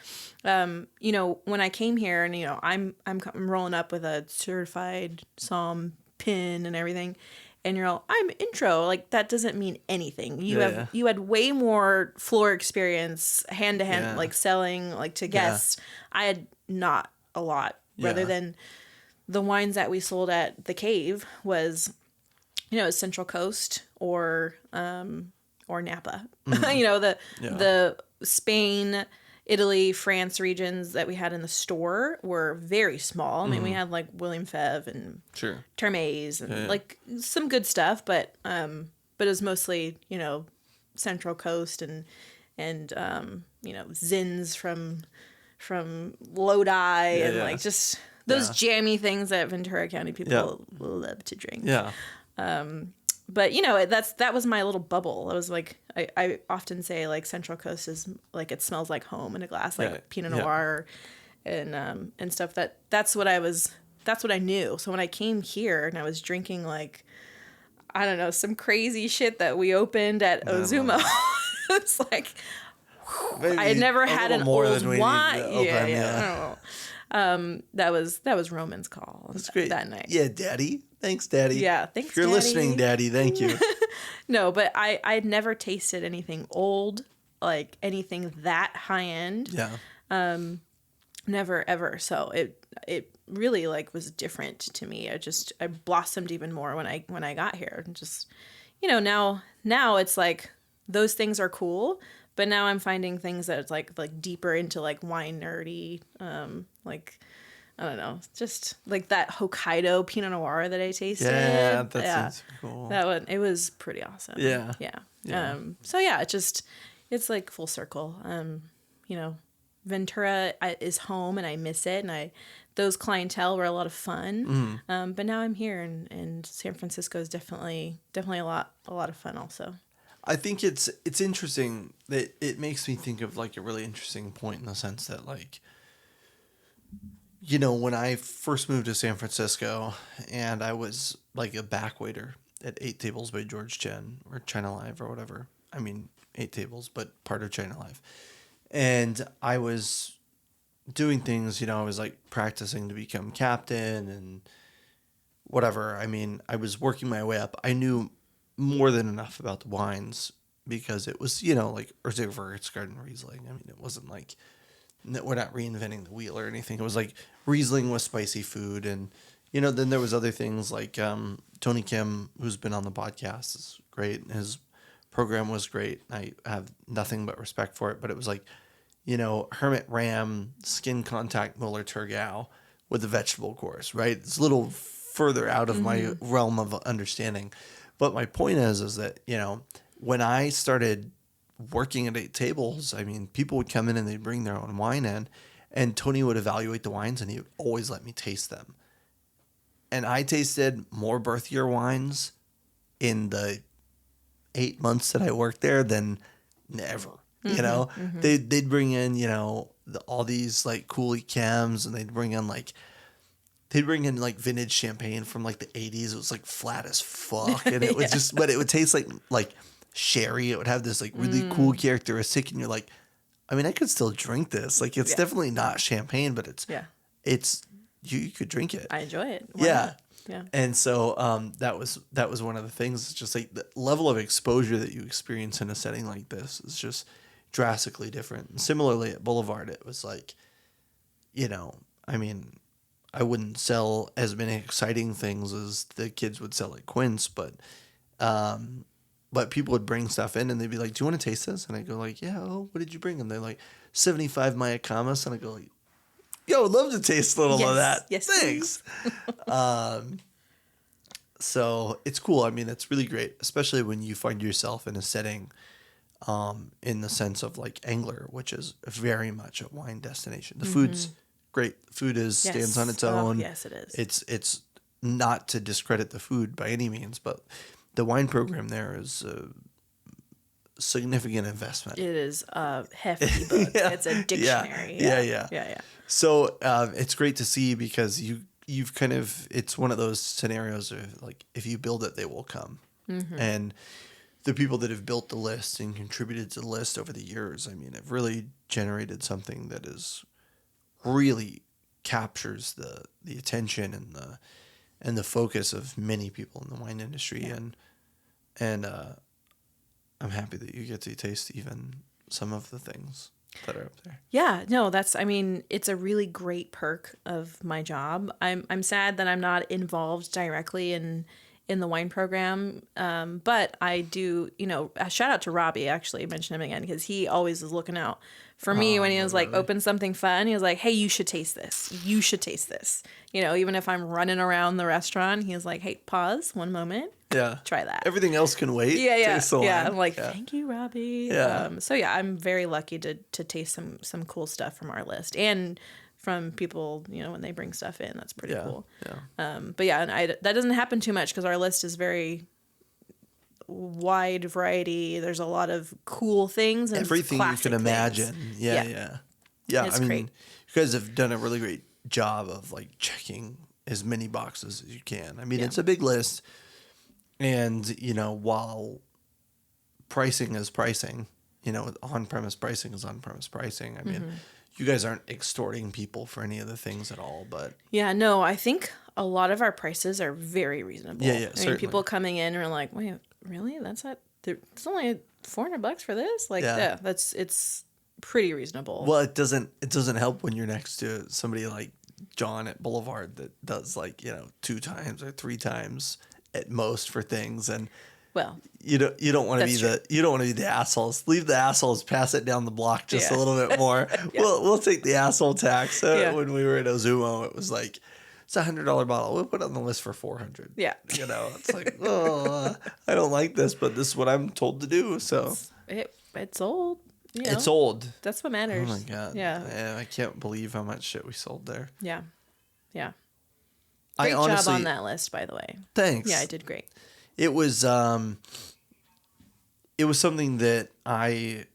you know, when I came here, and, you know, I'm rolling up with a certified somm pin and everything. and you're all, I'm intro. Like, that doesn't mean anything. Yeah. You had way more floor experience, hand to hand, Yeah. like selling, like to guests. I had not a lot. Rather Yeah. than the wines that we sold at the Cave was, Central Coast or Napa. The Spain, Italy, France regions that we had in the store were very small. I mean, we had like William Fevre and Sure. Termes and like some good stuff, but it was mostly, Central Coast and Zins from Lodi and like just those jammy things that Ventura County people love to drink. Yeah. But that was my little bubble. It was like I often say like Central Coast is like it smells like home in a glass, like Pinot Noir and stuff. That's what I knew. So when I came here and I was drinking like, I don't know, some crazy shit that we opened at Ozumo, it's like Maybe I had never had an old wine. I don't know. That was Roman's call. That's great. That night. Yeah, Daddy. Thanks, Daddy. Yeah, thanks, if you're Daddy. listening, Daddy, thank you. No, but I'd never tasted anything old, like anything that high end. Yeah. Never ever. So it really like was different to me. I blossomed even more when I got here. And just now it's like those things are cool, but now I'm finding things that it's like deeper into like wine nerdy, like I don't know, just like that Hokkaido Pinot Noir that I tasted. Yeah, that sounds cool. That one, it was pretty awesome. Yeah. Yeah. So yeah, it's like full circle. Ventura is home and I miss it, and those clientele were a lot of fun. But now I'm here, and San Francisco is definitely a lot of fun also. I think it's interesting that it makes me think of like a really interesting point in the sense that like, when I first moved to San Francisco and I was like a back waiter at 8 Tables by George Chen or China Live or whatever. I mean, 8 Tables, but part of China Live. And I was doing things, I was like practicing to become captain and whatever. I mean, I was working my way up. I knew more than enough about the wines because it was, like Gewürztraminer, Riesling. I mean, it wasn't like we're not reinventing the wheel or anything. It was like Riesling with spicy food. And, then there was other things like Tony Kim, who's been on the podcast, is great. His program was great. I have nothing but respect for it. But it was like, Hermit Ram, skin contact Muller Turgau with the vegetable course, right? It's a little further out of my realm of understanding. But my point is that, when I started working at 8 Tables, I mean, people would come in and they'd bring their own wine in, and Tony would evaluate the wines and he would always let me taste them. And I tasted more birth year wines in the 8 months that I worked there than ever. They'd bring in, all these like Cooley Chems, and they'd bring in like vintage champagne from like the 80s. It was like flat as fuck. And it was just, but it would taste like sherry. It would have this like really cool characteristic. And you're like, I mean, I could still drink this. Like, it's definitely not champagne, but it's, you could drink it. I enjoy it. Why not? Yeah. And so that was one of the things. It's just like the level of exposure that you experience in a setting like this is just drastically different. And similarly at Boulevard, it was like, I mean, I wouldn't sell as many exciting things as the kids would sell at Quince, but people would bring stuff in and they'd be like, do you want to taste this? And I go like, yeah, what did you bring? And they're like, 75 Mayacamas. And I go like, yo, I'd love to taste a little of that. Yes, thanks. So it's cool. I mean, it's really great, especially when you find yourself in a setting in the sense of like Angler, which is very much a wine destination. The food's great. Food stands on its own. Yes, it is. It's not to discredit the food by any means, but the wine program there is a significant investment. It is a hefty book. It's a dictionary. Yeah. So it's great to see because you've kind of, it's one of those scenarios of like, if you build it, they will come. And the people that have built the list and contributed to the list over the years, I mean, have really generated something that is really captures the attention and and the focus of many people in the wine industry. And I'm happy that you get to taste even some of the things that are up there. Yeah, no, it's a really great perk of my job. I'm sad that I'm not involved directly in the wine program. But I do, a shout out to Robbie, actually, mention him again, because he always is looking out for me when he was like, open something fun. He was like, hey, you should taste this. You should taste this. Even if I'm running around the restaurant, he was like, hey, pause one moment. Yeah. Try that. Everything else can wait. Yeah. I'm like, thank you, Robbie. Yeah. I'm very lucky to taste some cool stuff from our list and from people, when they bring stuff in. That's pretty cool. Yeah. And that doesn't happen too much because our list is very wide variety. There's a lot of cool things and everything you can imagine. Things. Yeah. It's great. You guys have done a really great job of like checking as many boxes as you can. It's a big list. And, while pricing is pricing, on-premise pricing is on-premise pricing. You guys aren't extorting people for any of the things at all, but... Yeah, no, I think a lot of our prices are very reasonable. Yeah, certainly. People coming in are like, wait, really? It's only $400 for this? Like, yeah, it's pretty reasonable. Well, it doesn't help when you're next to somebody like John at Boulevard that does 2 times or 3 times at most for things, and well, you don't want to be the assholes. Leave the assholes, pass it down the block just a little bit more. We'll take the asshole tax. When we were at Ozumo, it was like, it's $100 bottle. We'll put it on the list for $400. Yeah, it's like, I don't like this, but this is what I'm told to do. So it's old. It's old. That's what matters. Oh my god. Yeah. I can't believe how much shit we sold there. Yeah. Great job on that list, by the way. Thanks. Yeah, I did great. It was something that I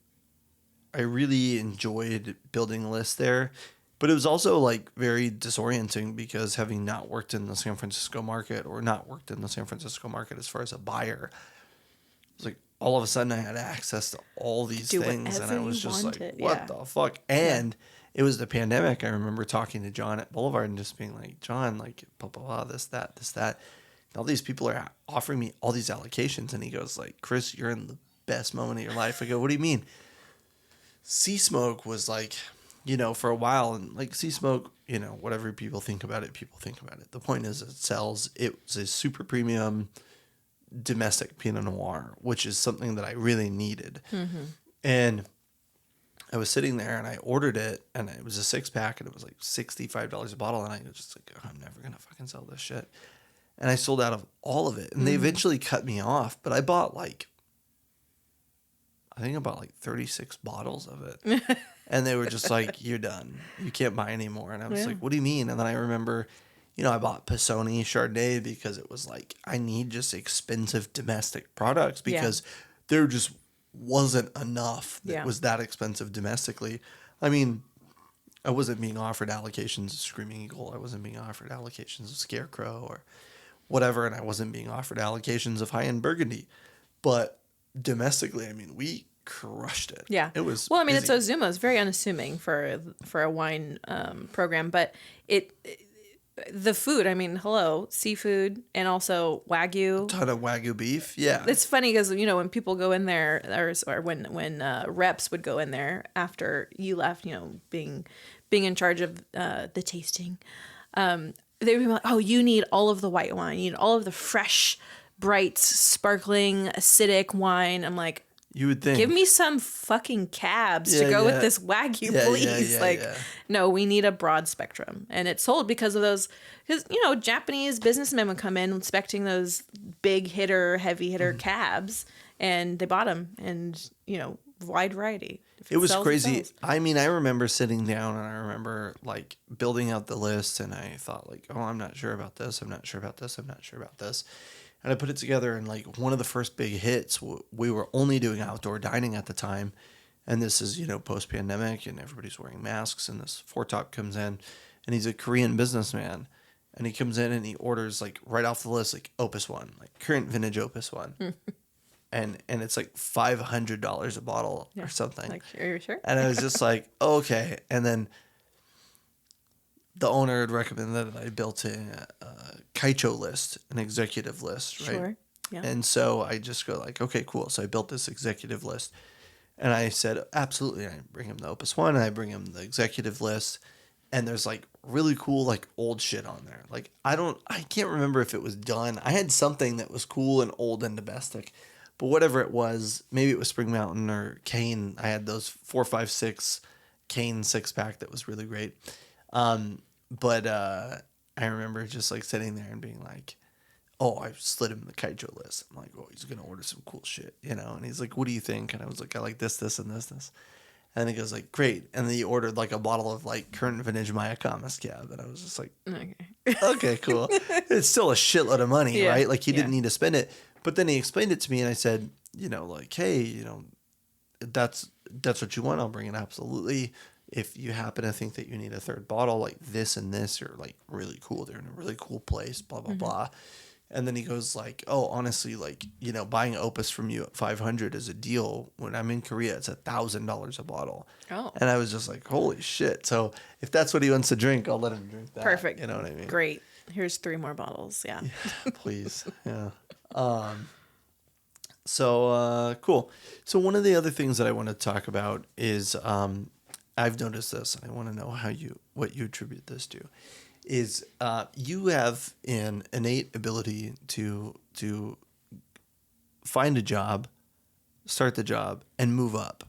really enjoyed building a list there, but it was also like very disorienting because having not worked in the San Francisco market as far as a buyer, it was like all of a sudden I had access to all these things and I was just like, what the fuck? And it was the pandemic. I remember talking to John at Boulevard and just being like, John, like, blah, blah, blah, this, that. And all these people are offering me all these allocations. And he goes like, Chris, you're in the best moment of your life. I go, what do you mean? Sea Smoke was like, for a while. And like Sea Smoke, whatever people think about it. The point is it sells. It's a super premium domestic Pinot Noir, which is something that I really needed. Mm-hmm. And I was sitting there and I ordered it and it was a 6-pack and it was like $65 a bottle. And I was just like, I'm never going to fucking sell this shit. And I sold out of all of it. And they eventually cut me off, but I bought like 36 bottles of it. And they were just like, you're done. You can't buy anymore. And I was like, what do you mean? And then I remember, I bought Pisoni Chardonnay because it was like, I need just expensive domestic products because there just wasn't enough that was that expensive domestically. I wasn't being offered allocations of Screaming Eagle. I wasn't being offered allocations of Scarecrow or whatever, and I wasn't being offered allocations of high-end Burgundy. But domestically, we crushed it. Yeah. It was busy. It's Ozumo. It's very unassuming for a wine program, but the food, hello, seafood and also Wagyu. A ton of Wagyu beef, yeah. It's funny because, when people go in there, or when reps would go in there after you left, being in charge of the tasting, they would be like, oh, you need all of the white wine. You need all of the fresh, bright, sparkling, acidic wine. I'm like, you would think. Give me some fucking cabs to go with this Wagyu, please. No, we need a broad spectrum. And it's sold because of those, because, Japanese businessmen would come in expecting those big hitter, heavy hitter cabs, and they bought them, and, wide variety. It was crazy. I remember sitting down and I remember like building out the list and I thought like, oh, I'm not sure about this. I'm not sure about this. I'm not sure about this. And I put it together, and like one of the first big hits, we were only doing outdoor dining at the time. And this is, post-pandemic, and everybody's wearing masks. And this foretop comes in, and he's a Korean businessman. And he comes in and he orders like right off the list, like Opus One, like current vintage Opus One. and it's like $500 a bottle or something. Like, are you sure? And I was just like, okay. And then the owner had recommended that I built a Kaicho list, an executive list, right? Sure. Yeah. And so I just go like, okay, cool. So I built this executive list, and I said, absolutely. I bring him the Opus One, and I bring him the executive list, and there's like really cool like old shit on there. Like I can't remember if it was done. I had something that was cool and old and domestic, but whatever it was, maybe it was Spring Mountain or Cane. I had those 456 Cane 6-pack that was really great. But I remember just like sitting there and being like, oh, I slid him the Kaijo list. I'm like, oh, he's going to order some cool shit, you know? And he's like, what do you think? And I was like, I like this, and this. And he goes like, great. And then he ordered like a bottle of like current vintage Mayakama Scab. And I was just like, okay, cool. It's still a shitload of money, right? Like he didn't need to spend it. But then he explained it to me and I said, you know, like, hey, you know, that's what you want. I'll bring it. Absolutely. If you happen to think that you need a third bottle, like this and this are like really cool. They're in a really cool place, blah, blah, blah. And then he goes like, oh, honestly, like, you know, buying Opus from you at $500 is a deal. When I'm in Korea, it's $1,000 a bottle. Oh. And I was just like, holy shit. So if that's what he wants to drink, I'll let him drink that. Perfect. You know what I mean? Great. Here's 3 more bottles. Yeah. Please. Yeah. So cool. So one of the other things that I want to talk about is I've noticed this, and I want to know what you attribute this to. Is you have an innate ability to find a job, start the job, and move up,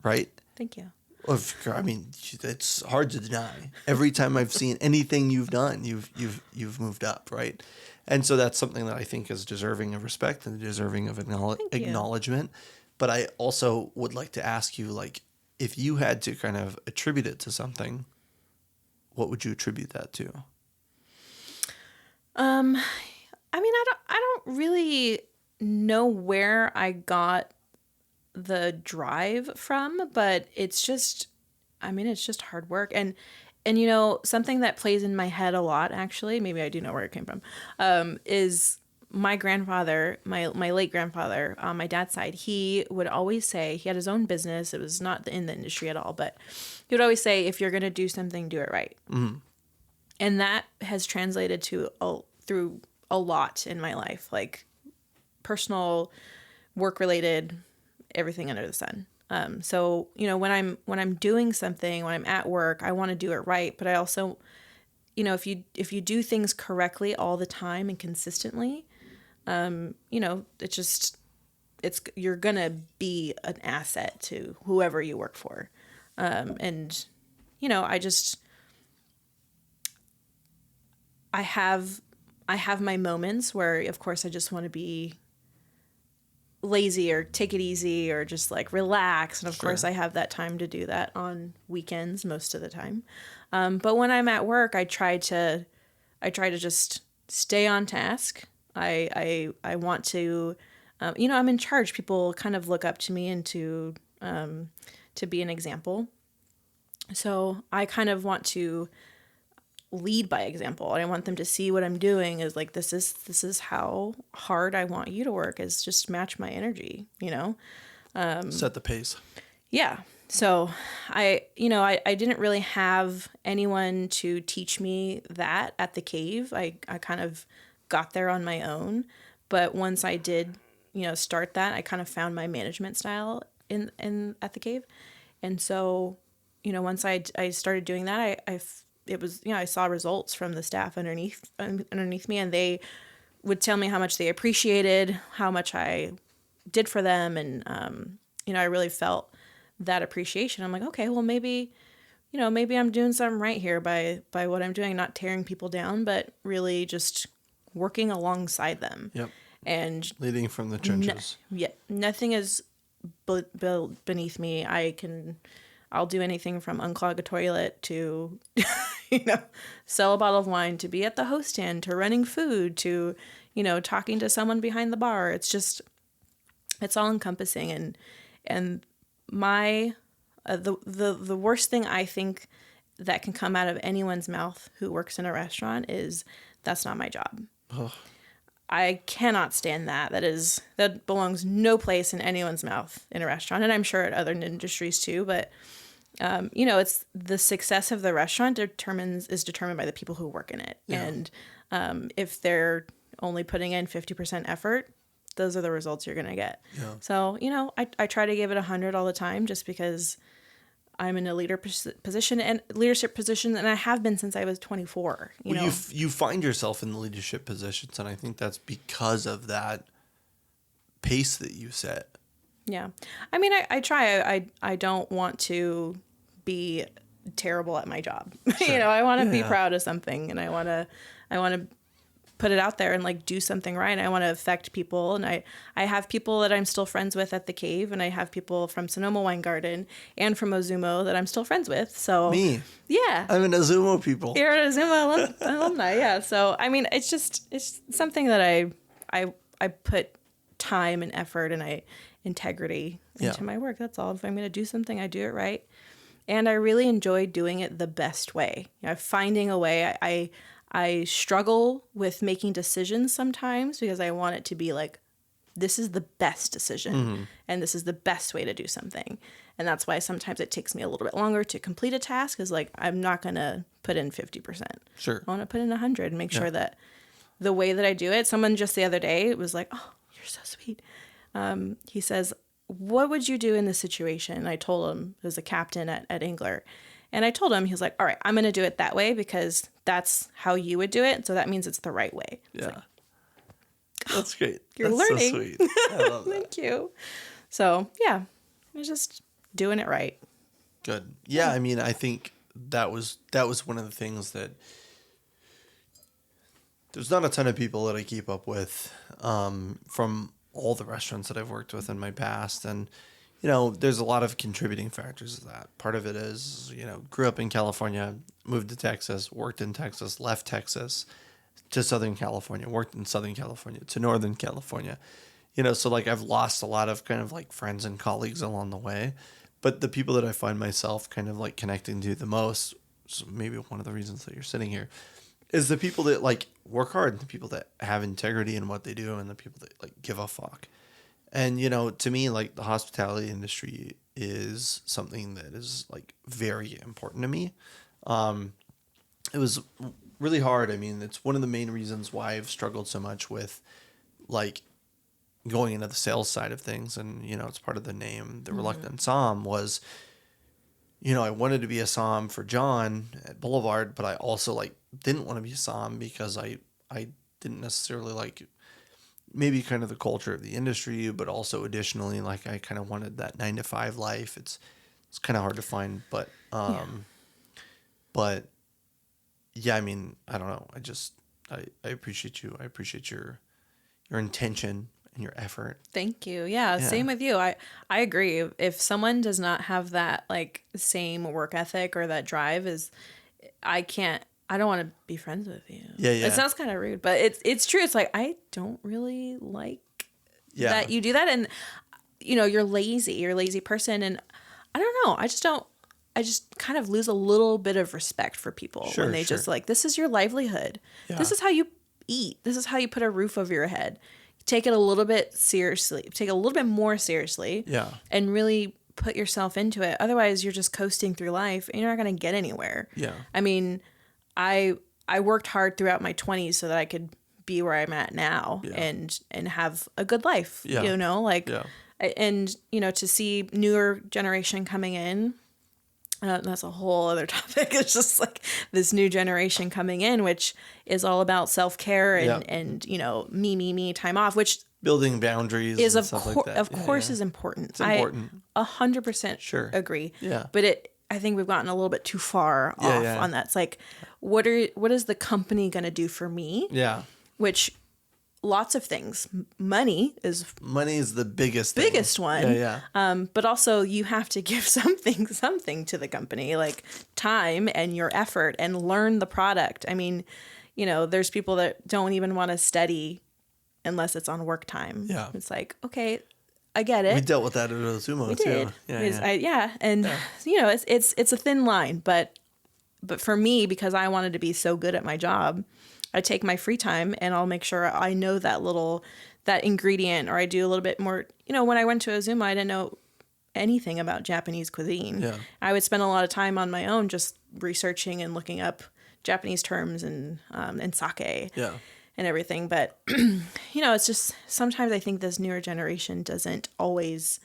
right? Thank you. I mean, it's hard to deny. Every time I've seen anything you've done, you've moved up, right? And so that's something that I think is deserving of respect and deserving of acknowledgement. But I also would like to ask you, like, if you had to kind of attribute it to something, what would you attribute that to? I mean, I don't really know where I got the drive from, but it's just hard work. And you know, something that plays in my head a lot, actually, maybe I do know where it came from, is my grandfather, my late grandfather, on my dad's side. He would always say, he had his own business. It was not in the industry at all, but he would always say, if you're going to do something, do it right. Mm-hmm. And that has translated through a lot in my life, like personal, work related, everything under the sun. So, you know, when I'm doing something, when I'm at work, I want to do it right. But I also, you know, if you do things correctly all the time and consistently, you know, you're going to be an asset to whoever you work for. And, you know, I have my moments where, of course, I just want to be lazy or take it easy or just like relax. And of course I have that time to do that on weekends most of the time. But when I'm at work, I try to just stay on task. I want to, you know, I'm in charge. People kind of look up to me and to be an example. So I kind of want to lead by example. I want them to see what I'm doing is like, this is how hard I want you to work, is just match my energy, you know? Set the pace. Yeah. So I didn't really have anyone to teach me that at the cave. I kind of got there on my own, but once I did, you know, start that, I kind of found my management style in at the cave. And so, you know, once I started doing that, it was, you know, I saw results from the staff underneath me, and they would tell me how much they appreciated how much I did for them. And, you know, I really felt that appreciation. I'm like, okay, well, maybe I'm doing something right here by what I'm doing, not tearing people down, but really just working alongside them. Yep. And leading from the trenches. Nothing is built beneath me. I'll do anything from unclog a toilet to, you know, sell a bottle of wine, to be at the host stand, to running food, to, you know, talking to someone behind the bar. It's just, it's all encompassing. And my, the worst thing I think that can come out of anyone's mouth who works in a restaurant is, that's not my job. Oh. I cannot stand that. That belongs no place in anyone's mouth in a restaurant. And I'm sure at other industries too, but it's the success of the restaurant is determined by the people who work in it. Yeah. And if they're only putting in 50% effort, those are the results you're going to get. Yeah. So, I try to give it 100 all the time just because I'm in a leadership position, and I have been since I was 24. You find yourself in the leadership positions, and I think that's because of that pace that you set. Yeah. I mean, I try. I don't want to be terrible at my job. Sure. I want to be proud of something, and I want to put it out there and like do something right. And I want to affect people. And I have people that I'm still friends with at the Cave, and I have people from Sonoma Wine Garden and from Ozumo that I'm still friends with. So Me. Yeah. I'm an Ozumo people. You're an Ozumo alumni. Yeah. So, I mean, it's something that I put time and effort and integrity into my work. That's all. If I'm going to do something, I do it right. And I really enjoy doing it the best way. Finding a way. I struggle with making decisions sometimes because I want it to be like, this is the best decision and this is the best way to do something. And that's why sometimes it takes me a little bit longer to complete a task, is like, I'm not going to put in 50%. Sure. I want to put in 100 and make sure that the way that I do it, someone just the other day was like, oh, you're so sweet. He says, what would you do in this situation? And I told him, as a captain at Engler. And I told him, he was like, all right, I'm going to do it that way because that's how you would do it. So that means it's the right way. Yeah. Like, that's great. You're that's learning. So sweet. I love that. Thank you. So, yeah, I was just doing it right. Good. Yeah, I mean, I think that was one of the things that there's not a ton of people that I keep up with from all the restaurants that I've worked with in my past. And there's a lot of contributing factors to that. Part of it is, grew up in California, moved to Texas, worked in Texas, left Texas to Southern California, worked in Southern California to Northern California. So like I've lost a lot of kind of like friends and colleagues along the way. But the people that I find myself kind of like connecting to the most, so maybe one of the reasons that you're sitting here, is the people that like work hard, the people that have integrity in what they do, and the people that like give a fuck. And, to me, like the hospitality industry is something that is like very important to me. It was really hard. I mean, it's one of the main reasons why I've struggled so much with like going into the sales side of things. And, it's part of the name, the Reluctant Somm was, I wanted to be a Somm for John at Boulevard, but I also like didn't want to be a Somm because I didn't necessarily like maybe kind of the culture of the industry, but also additionally, like I kind of wanted that 9-to-5 life. It's kind of hard to find, but yeah, I mean, I don't know. I appreciate you. I appreciate your intention and your effort. Thank you. Yeah. Same with you. I agree. If someone does not have that like same work ethic or that drive, I don't want to be friends with you. Yeah. It sounds kind of rude, but it's true. It's like, I don't really like that you do that. And, you're lazy. You're a lazy person. And I don't know. I just kind of lose a little bit of respect for people when they just like, this is your livelihood. Yeah. This is how you eat. This is how you put a roof over your head. Take it a little bit seriously. Take it a little bit more seriously. Yeah. And really put yourself into it. Otherwise, you're just coasting through life and you're not going to get anywhere. Yeah. I mean, I worked hard throughout my 20s so that I could be where I'm at now and have a good life, and, to see newer generation coming in, that's a whole other topic. It's just like this new generation coming in, which is all about self-care and me, time off, which building boundaries is and like that. Of course is important. It's important. I 100% agree. Yeah. But I think we've gotten a little bit too far off on that. It's like, what is the company going to do for me? Yeah. Which lots of things. Money is the biggest one. Yeah. But also you have to give something to the company, like time and your effort, and learn the product. I mean, there's people that don't even want to study unless it's on work time. Yeah. It's like, okay, I get it. We dealt with that at Ozumo too. And it's a thin line, but for me, because I wanted to be so good at my job, I take my free time and I'll make sure I know that ingredient, or I do a little bit more. When I went to Ozumo, I didn't know anything about Japanese cuisine. Yeah. I would spend a lot of time on my own just researching and looking up Japanese terms and sake Yeah. and everything. But, you know, it's just sometimes I think this newer generation doesn't always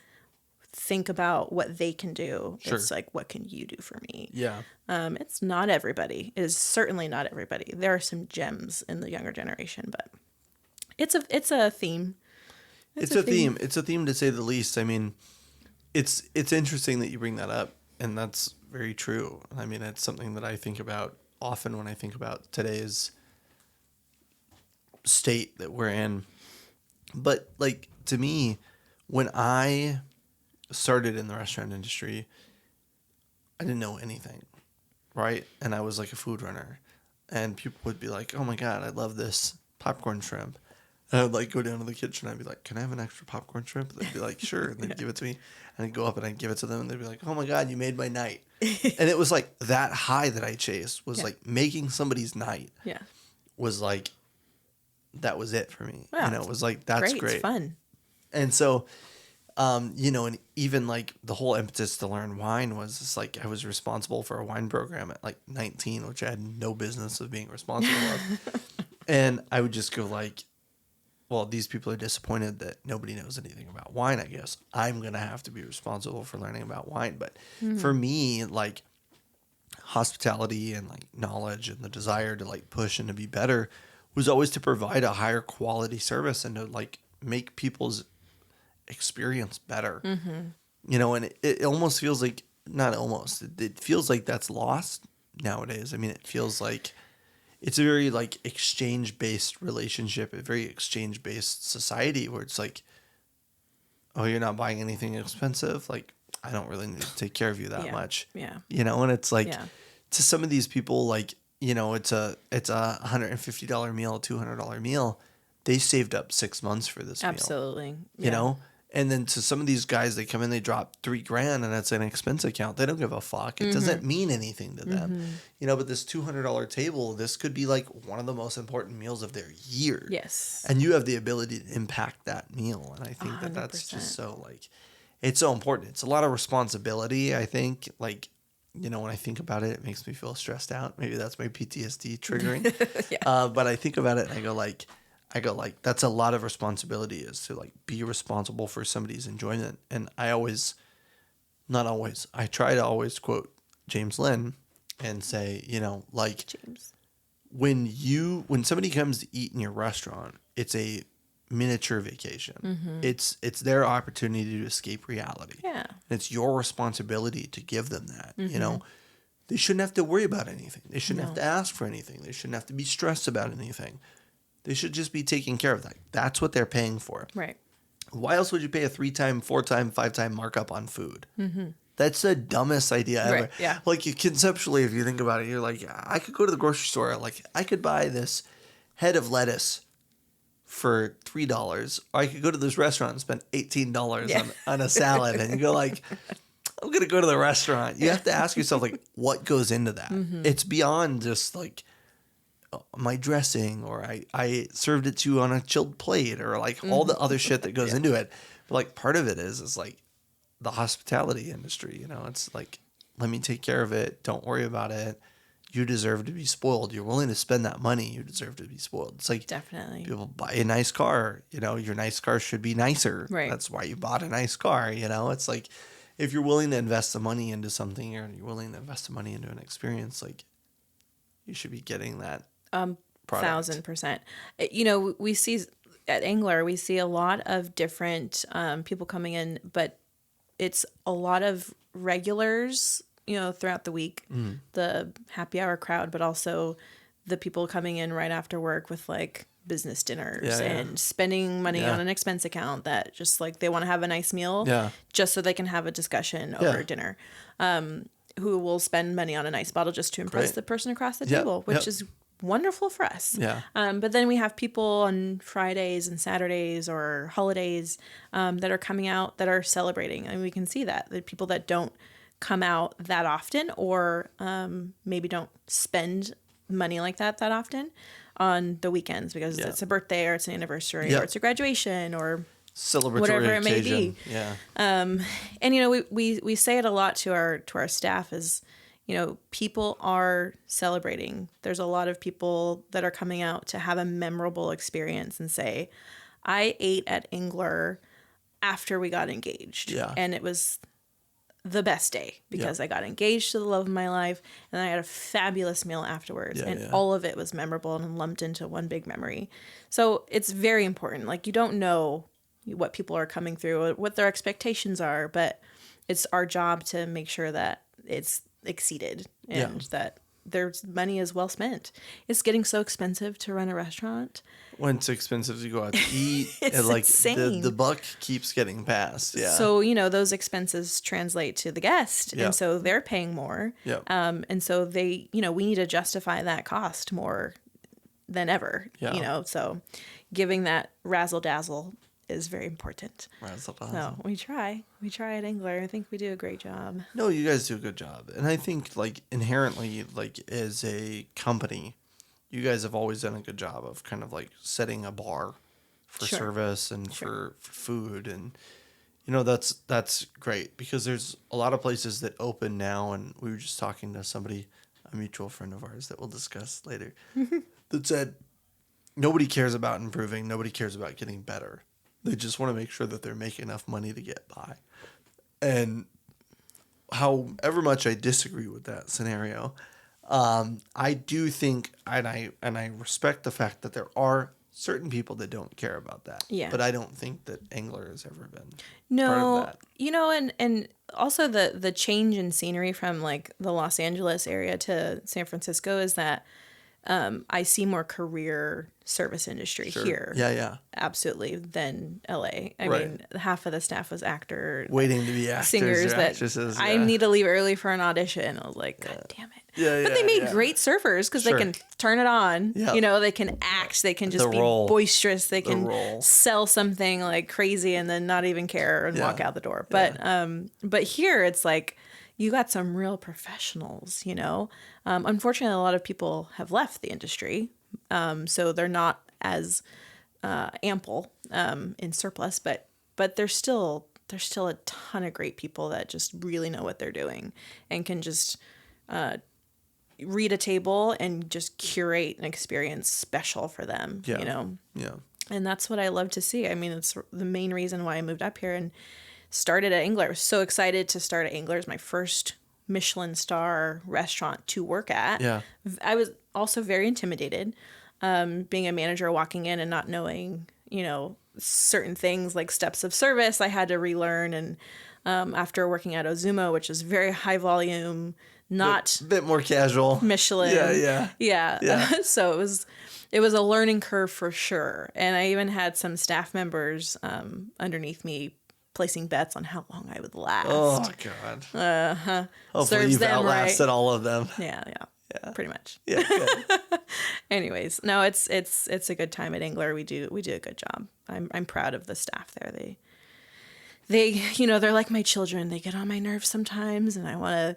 think about what they can do. Sure. It's like, what can you do for me? Yeah. It's not everybody. It is certainly not everybody. There are some gems in the younger generation, but it's a theme. It's a theme. It's a theme to say the least. I mean, it's interesting that you bring that up, and that's very true. I mean, it's something that I think about often when I think about today's state that we're in. But like, to me, when I started in the restaurant industry, I didn't know anything, right? And I was like a food runner, and people would be like, "Oh my God, I love this popcorn shrimp." And I would like go down to the kitchen. I'd be like, "Can I have an extra popcorn shrimp?" And they'd be like, "Sure." And they'd give it to me, and I'd go up and I'd give it to them, and they'd be like, "Oh my God, you made my night." And it was like that high that I chased was like making somebody's night. Yeah. Was like, that was it for me. Wow, You know, it was like, that's great. It's fun. And so, you know, and even like the whole impetus to learn wine was just like I was responsible for a wine program at like 19, which I had no business of being responsible of. And I would just go like, well, these people are disappointed that nobody knows anything about wine. I guess I'm going to have to be responsible for learning about wine. But for me, like hospitality and like knowledge and the desire to like push and to be better was always to provide a higher quality service and to like make people's experience better. You know, and it almost feels like, not almost, it feels like that's lost nowadays. I mean, it feels like it's a very like exchange-based relationship, a very exchange-based society where it's like, oh, you're not buying anything expensive? Like, I don't really need to take care of you that much. Yeah. You know, and it's like, to some of these people, like, you know, it's a $150 meal, a $200 meal. They saved up 6 months for this meal. Absolutely. You know? And then to some of these guys, they come in, they drop $3,000 and it's an expense account. They don't give a fuck. It doesn't mean anything to them. You know, but this $200 table, this could be like one of the most important meals of their year. Yes. And you have the ability to impact that meal. And I think that that's just so like, it's so important. It's a lot of responsibility, I think. Like, you know, when I think about it, it makes me feel stressed out. Maybe that's my PTSD triggering. But I think about it and I go like, that's a lot of responsibility, is to like be responsible for somebody's enjoyment. And I try to always quote James Lynn and say, you know, like when somebody comes to eat in your restaurant, it's a miniature vacation. It's their opportunity to escape reality. Yeah. And it's your responsibility to give them that. You know, they shouldn't have to worry about anything. They shouldn't have to ask for anything. They shouldn't have to be stressed about anything. They should just be taken care of. That. That's what they're paying for. Right. Why else would you pay a 3-time, 4-time, 5-time markup on food? That's the dumbest idea ever. Right, yeah. Like, conceptually, if you think about it, you're like, I could go to the grocery store. Like, I could buy this head of lettuce for $3. Or I could go to this restaurant and spend $18 on a salad. And you go like, I'm going to go to the restaurant. You have to ask yourself, like, what goes into that? It's beyond just, like, my dressing, or I served it to you on a chilled plate, or like all the other shit that goes into it. But like part of it is like the hospitality industry, you know, it's like, let me take care of it. Don't worry about it. You deserve to be spoiled. You're willing to spend that money. You deserve to be spoiled. It's like, definitely, people buy a nice car, you know, your nice car should be nicer. Right. That's why you bought a nice car. You know, it's like, if you're willing to invest the money into something, or you're willing to invest the money into an experience, like you should be getting that. 1,000%. You know, we see at Angler, we see a lot of different people coming in, but it's a lot of regulars, you know, throughout the week, the happy hour crowd, but also the people coming in right after work with like business dinners and spending money on an expense account that just like they want to have a nice meal just so they can have a discussion over dinner. Who will spend money on a nice bottle just to impress the person across the table, which is wonderful for us. But then we have people on Fridays and Saturdays or holidays that are coming out that are celebrating. And we can see that the people that don't come out that often, or maybe don't spend money like that often on the weekends because it's a birthday or it's an anniversary or it's a graduation or celebratory whatever it may occasion. be. Yeah. And we say it a lot to our staff is, people are celebrating. There's a lot of people that are coming out to have a memorable experience and say, I ate at Engler after we got engaged. Yeah. And it was the best day because I got engaged to the love of my life and I had a fabulous meal afterwards, and all of it was memorable and lumped into one big memory. So it's very important. Like, you don't know what people are coming through, what their expectations are, but it's our job to make sure that it's exceeded and that their money is well spent. It's getting so expensive to run a restaurant. When it's expensive to go out to eat, It's and like insane. the buck keeps getting passed. Yeah. So, those expenses translate to the guest. And so they're paying more. Yeah. And so they, we need to justify that cost more than ever. Yeah. So giving that razzle dazzle is very important. Razzle So dazzle. we try at Engler. I think we do a great job. No, you guys do a good job. And I think, like, inherently, like, as a company, you guys have always done a good job of kind of, like, setting a bar for service and for food. And, that's great, because there's a lot of places that open now. And we were just talking to somebody, a mutual friend of ours that we'll discuss later, that said nobody cares about improving. Nobody cares about getting better. They just want to make sure that they're making enough money to get by. And however much I disagree with that scenario, I do think, and I respect the fact that there are certain people that don't care about that. Yeah. But I don't think that Engler has ever been No, part of that. And also the change in scenery from like the Los Angeles area to San Francisco is that I see more career service industry here. Yeah. Absolutely, than LA. I mean, half of the staff was Waiting to be actors singers or that actresses. I need to leave early for an audition. I was like, God damn it. But they made great surfers because they can turn it on. Yeah. They can act. They can just be boisterous. They can sell something like crazy and then not even care and walk out the door. But here it's like, you got some real professionals, Unfortunately, a lot of people have left the industry, so they're not as ample in surplus, but there's still a ton of great people that just really know what they're doing and can just read a table and just curate an experience special for them, Yeah. And that's what I love to see. I mean, it's the main reason why I moved up here and started at Engler. I was so excited to start at Engler. It's my first Michelin star restaurant to work at. Yeah. I was also very intimidated, being a manager, walking in and not knowing, certain things like steps of service I had to relearn. And after working at Ozumo, which is very high volume, not a bit more casual. Michelin. Yeah. So it was a learning curve for sure. And I even had some staff members underneath me placing bets on how long I would last. Oh, God. Hopefully Serves you've them outlasted right. all of them. Yeah, pretty much. Yeah, good. Anyways, no, it's a good time at Engler. We do a good job. I'm proud of the staff there. They they're like my children. They get on my nerves sometimes, and I want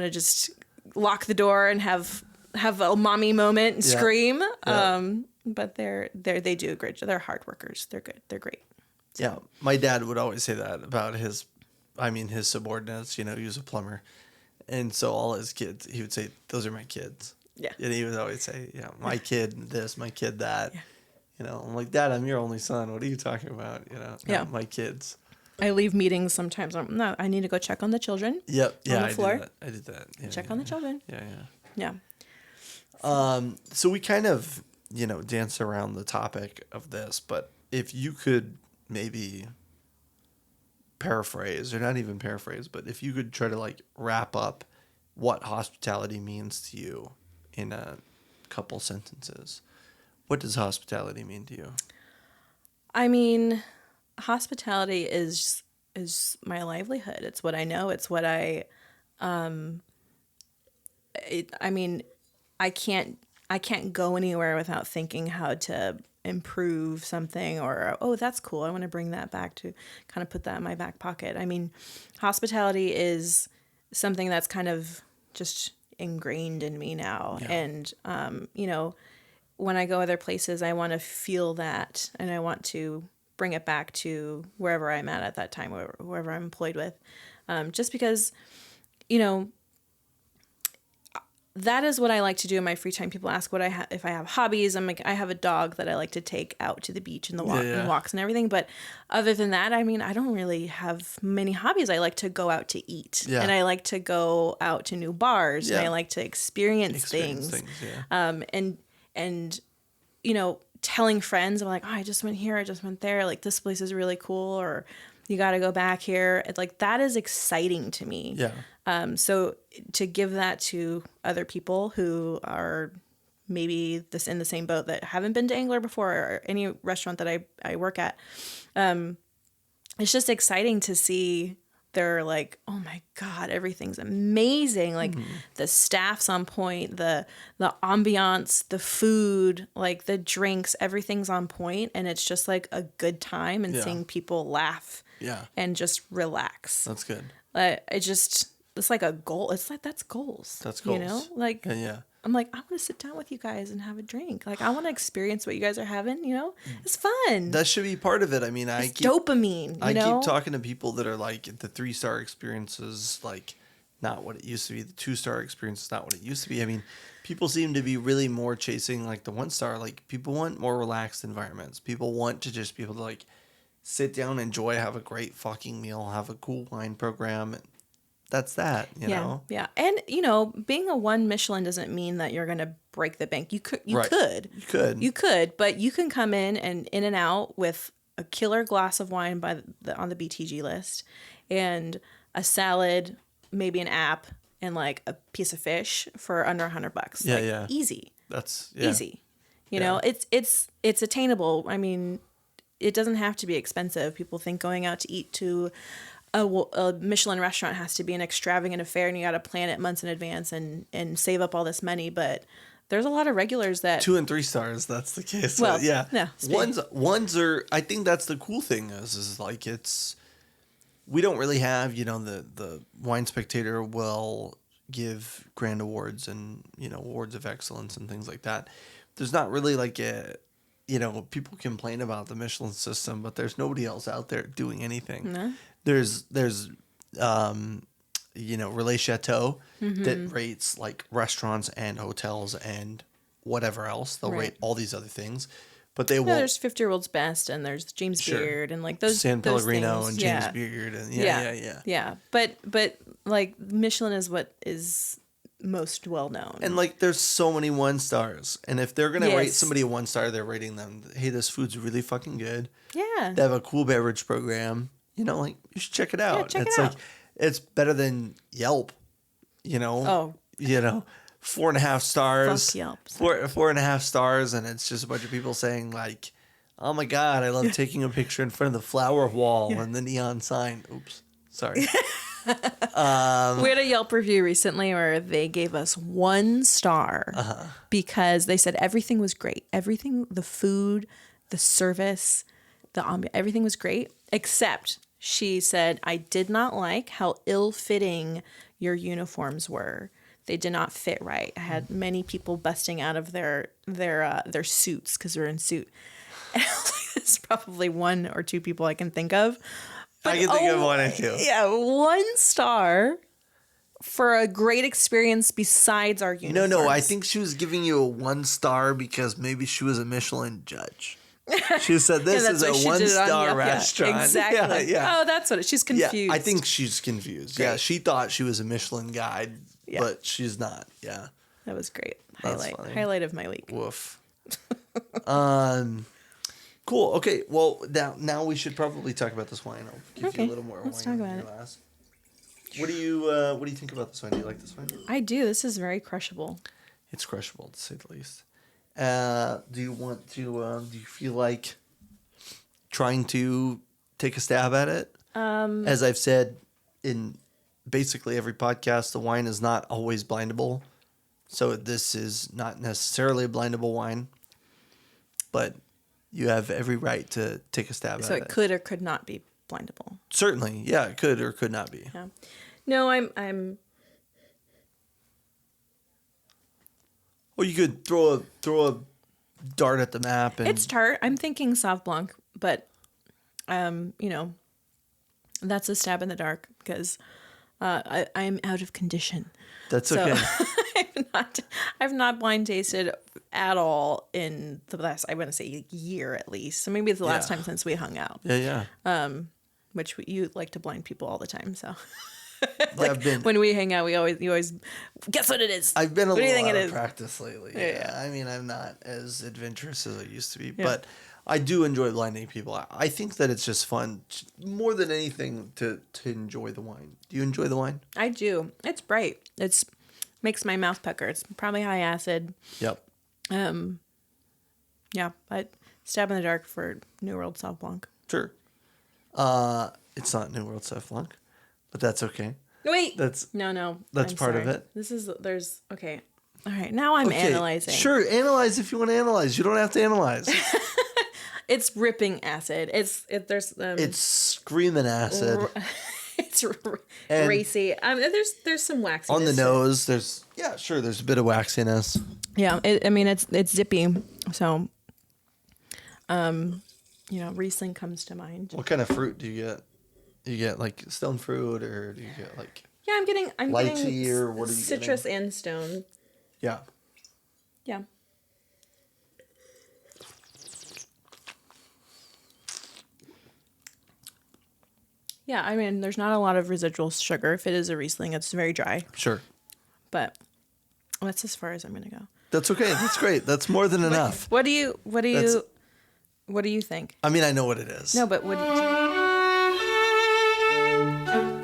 to just lock the door and have a mommy moment and scream. But they do a great job. They're hard workers. They're good. They're great. So. Yeah, my dad would always say that about his subordinates. He was a plumber, and so all his kids, he would say, "Those are my kids." Yeah, and he would always say, "Yeah, my kid this, my kid that." Yeah. I'm like, "Dad, I'm your only son. What are you talking about?" No, my kids. I leave meetings sometimes. I need to go check on the children. Yep. Yeah, on the floor. I did that. Yeah, check on the children. Yeah. So we kind of dance around the topic of this, but if you could maybe paraphrase, or not even paraphrase, but if you could try to like wrap up what hospitality means to you in a couple sentences, what does hospitality mean to you? I mean, hospitality is my livelihood. It's what I know. It's what I can't go anywhere without thinking how to improve something, or, oh, that's cool, I want to bring that back, to kind of put that in my back pocket. I mean, hospitality is something that's kind of just ingrained in me now. Yeah. And, when I go other places, I want to feel that, and I want to bring it back to wherever I'm at that time, or whoever I'm employed with. Just because, you know, that is what I like to do in my free time. People ask if I have hobbies. I'm like, I have a dog that I like to take out to the beach and and walks and everything. But other than that, I mean, I don't really have many hobbies. I like to go out to eat, and I like to go out to new bars, and I like to experience things. And you know, telling friends, I'm like, oh, I just went here, I just went there. Like, this place is really cool, or you got to go back here. It's like, that is exciting to me. Yeah. So to give that to other people who are maybe in the same boat that haven't been to Angler before, or any restaurant that I work at, it's just exciting to see. They're like, oh my God, everything's amazing. Like the staff's on point, the ambiance, the food, like the drinks, everything's on point, and it's just like a good time, and seeing people laugh and just relax. That's good. It's like a goal. It's like, that's goals. That's goals. You know? Like, yeah. I'm like, I want to sit down with you guys and have a drink. Like, I want to experience what you guys are having, you know? It's fun. That should be part of it. I mean, it's dopamine, I keep talking to people that are like, the 3-star experience is like not what it used to be. The 2-star experience is not what it used to be. I mean, people seem to be really more chasing like the 1-star. Like, people want more relaxed environments. People want to just be able to like sit down, enjoy, have a great fucking meal, have a cool wine program. That's that, you know? Yeah. And, you know, being a 1 Michelin doesn't mean that you're going to break the bank. You could, but you can come in and out with a killer glass of wine on the BTG list, and a salad, maybe an app, and like a piece of fish for under $100. Yeah. Easy. That's easy. You know, it's attainable. I mean, it doesn't have to be expensive. People think going out to eat to a Michelin restaurant has to be an extravagant affair, and you got to plan it months in advance and save up all this money. But there's a lot of regulars that 2 and 3 stars. That's the case. Well, ones are. I think that's the cool thing is like we don't really have, you know, the Wine Spectator will give grand awards and, you know, awards of excellence and things like that. There's not really like you know, people complain about the Michelin system, but there's nobody else out there doing anything. No. There's you know, Relais Chateau that rates like restaurants and hotels and whatever else. They'll rate all these other things, but they won't. There's 50 Year Old's Best, and there's James Beard, and like those San Pellegrino those and James Beard, and yeah. But like Michelin is what is most well known. And like, there's so many 1 stars, and if they're gonna rate somebody a 1 star, they're rating them, hey, this food's really fucking good. Yeah. They have a cool beverage program. You know, like, you should check it out. It's better than Yelp. You know. Oh. You know, 4.5 stars. Fuck Yelp. 4.5 stars, and it's just a bunch of people saying like, "Oh my God, I love taking a picture in front of the flower wall and the neon sign." Oops, sorry. We had a Yelp review recently where they gave us 1 star because they said everything was great. Everything, the food, the service, the ambiance, everything was great, except she said, I did not like how ill-fitting your uniforms were. They did not fit right. I had many people busting out of their suits because they're in suit. And I was like, there's probably 1 or 2 people I can think of. But, I can think of 1 or 2. Yeah, 1 star for a great experience besides our uniforms. No, I think she was giving you a 1 star because maybe she was a Michelin judge. She said, this is a 1-star restaurant. Yeah, exactly. Yeah. Oh, that's what she's confused. Yeah, I think she's confused. Great. Yeah, she thought she was a Michelin guide, but she's not. Yeah. That was great. Highlight of my week. Woof. Cool. Okay. Well, now we should probably talk about this wine. I'll give you a little more Let's wine talk about it. glass. What do you think about this wine? Do you like this wine? I do. This is very crushable. It's crushable, to say the least. Do you want to? Do you feel like trying to take a stab at it? As I've said in basically every podcast, the wine is not always blindable. So this is not necessarily a blindable wine, but you have every right to take a stab at it. So it could or could not be blindable. Certainly, yeah, it could or could not be. Yeah. No, I'm. Or you could throw a dart at the map. And It's tart. I'm thinking Sauv Blanc, but You know, that's a stab in the dark because I'm out of condition. That's So okay. I've not blind tasted at all in the last, I wouldn't say a year at least. So maybe it's the last time since we hung out. Yeah. Which you like to blind people all the time. So I've been, when we hang out, you always guess what it is. I've been a What do you little think out it of is? practice lately. Yeah. I mean, I'm not as adventurous as I used to be, but I do enjoy blinding people. I think that it's just fun, more than anything, to enjoy the wine. Do you enjoy the wine? I do. It's bright. It's makes my mouth pucker. It's probably high acid. Yep. Yeah, but stab in the dark for New World Sauv Blanc. Sure. It's not New World Sauv Blanc, but that's okay. Wait. That's no. That's I'm part sorry. of it. There's okay. All right, now I'm analyzing. Sure, analyze if you want to analyze. You don't have to analyze. It's ripping acid. It's screaming acid. It's And racy. There's some waxiness on the to it. nose, there's a bit of waxiness. Yeah, it's zippy. So, you know, Riesling comes to mind. What kind of fruit do you get? Do you get like stone fruit, or do you get like? Yeah, I'm getting lychee, or what are you citrus getting? and stone. Yeah. Yeah. Yeah, I mean, there's not a lot of residual sugar. If it is a Riesling, it's very dry. Sure. But that's as far as I'm gonna go. That's okay. That's great. That's more than enough. What do you think? I mean, I know what it is. No, but what do you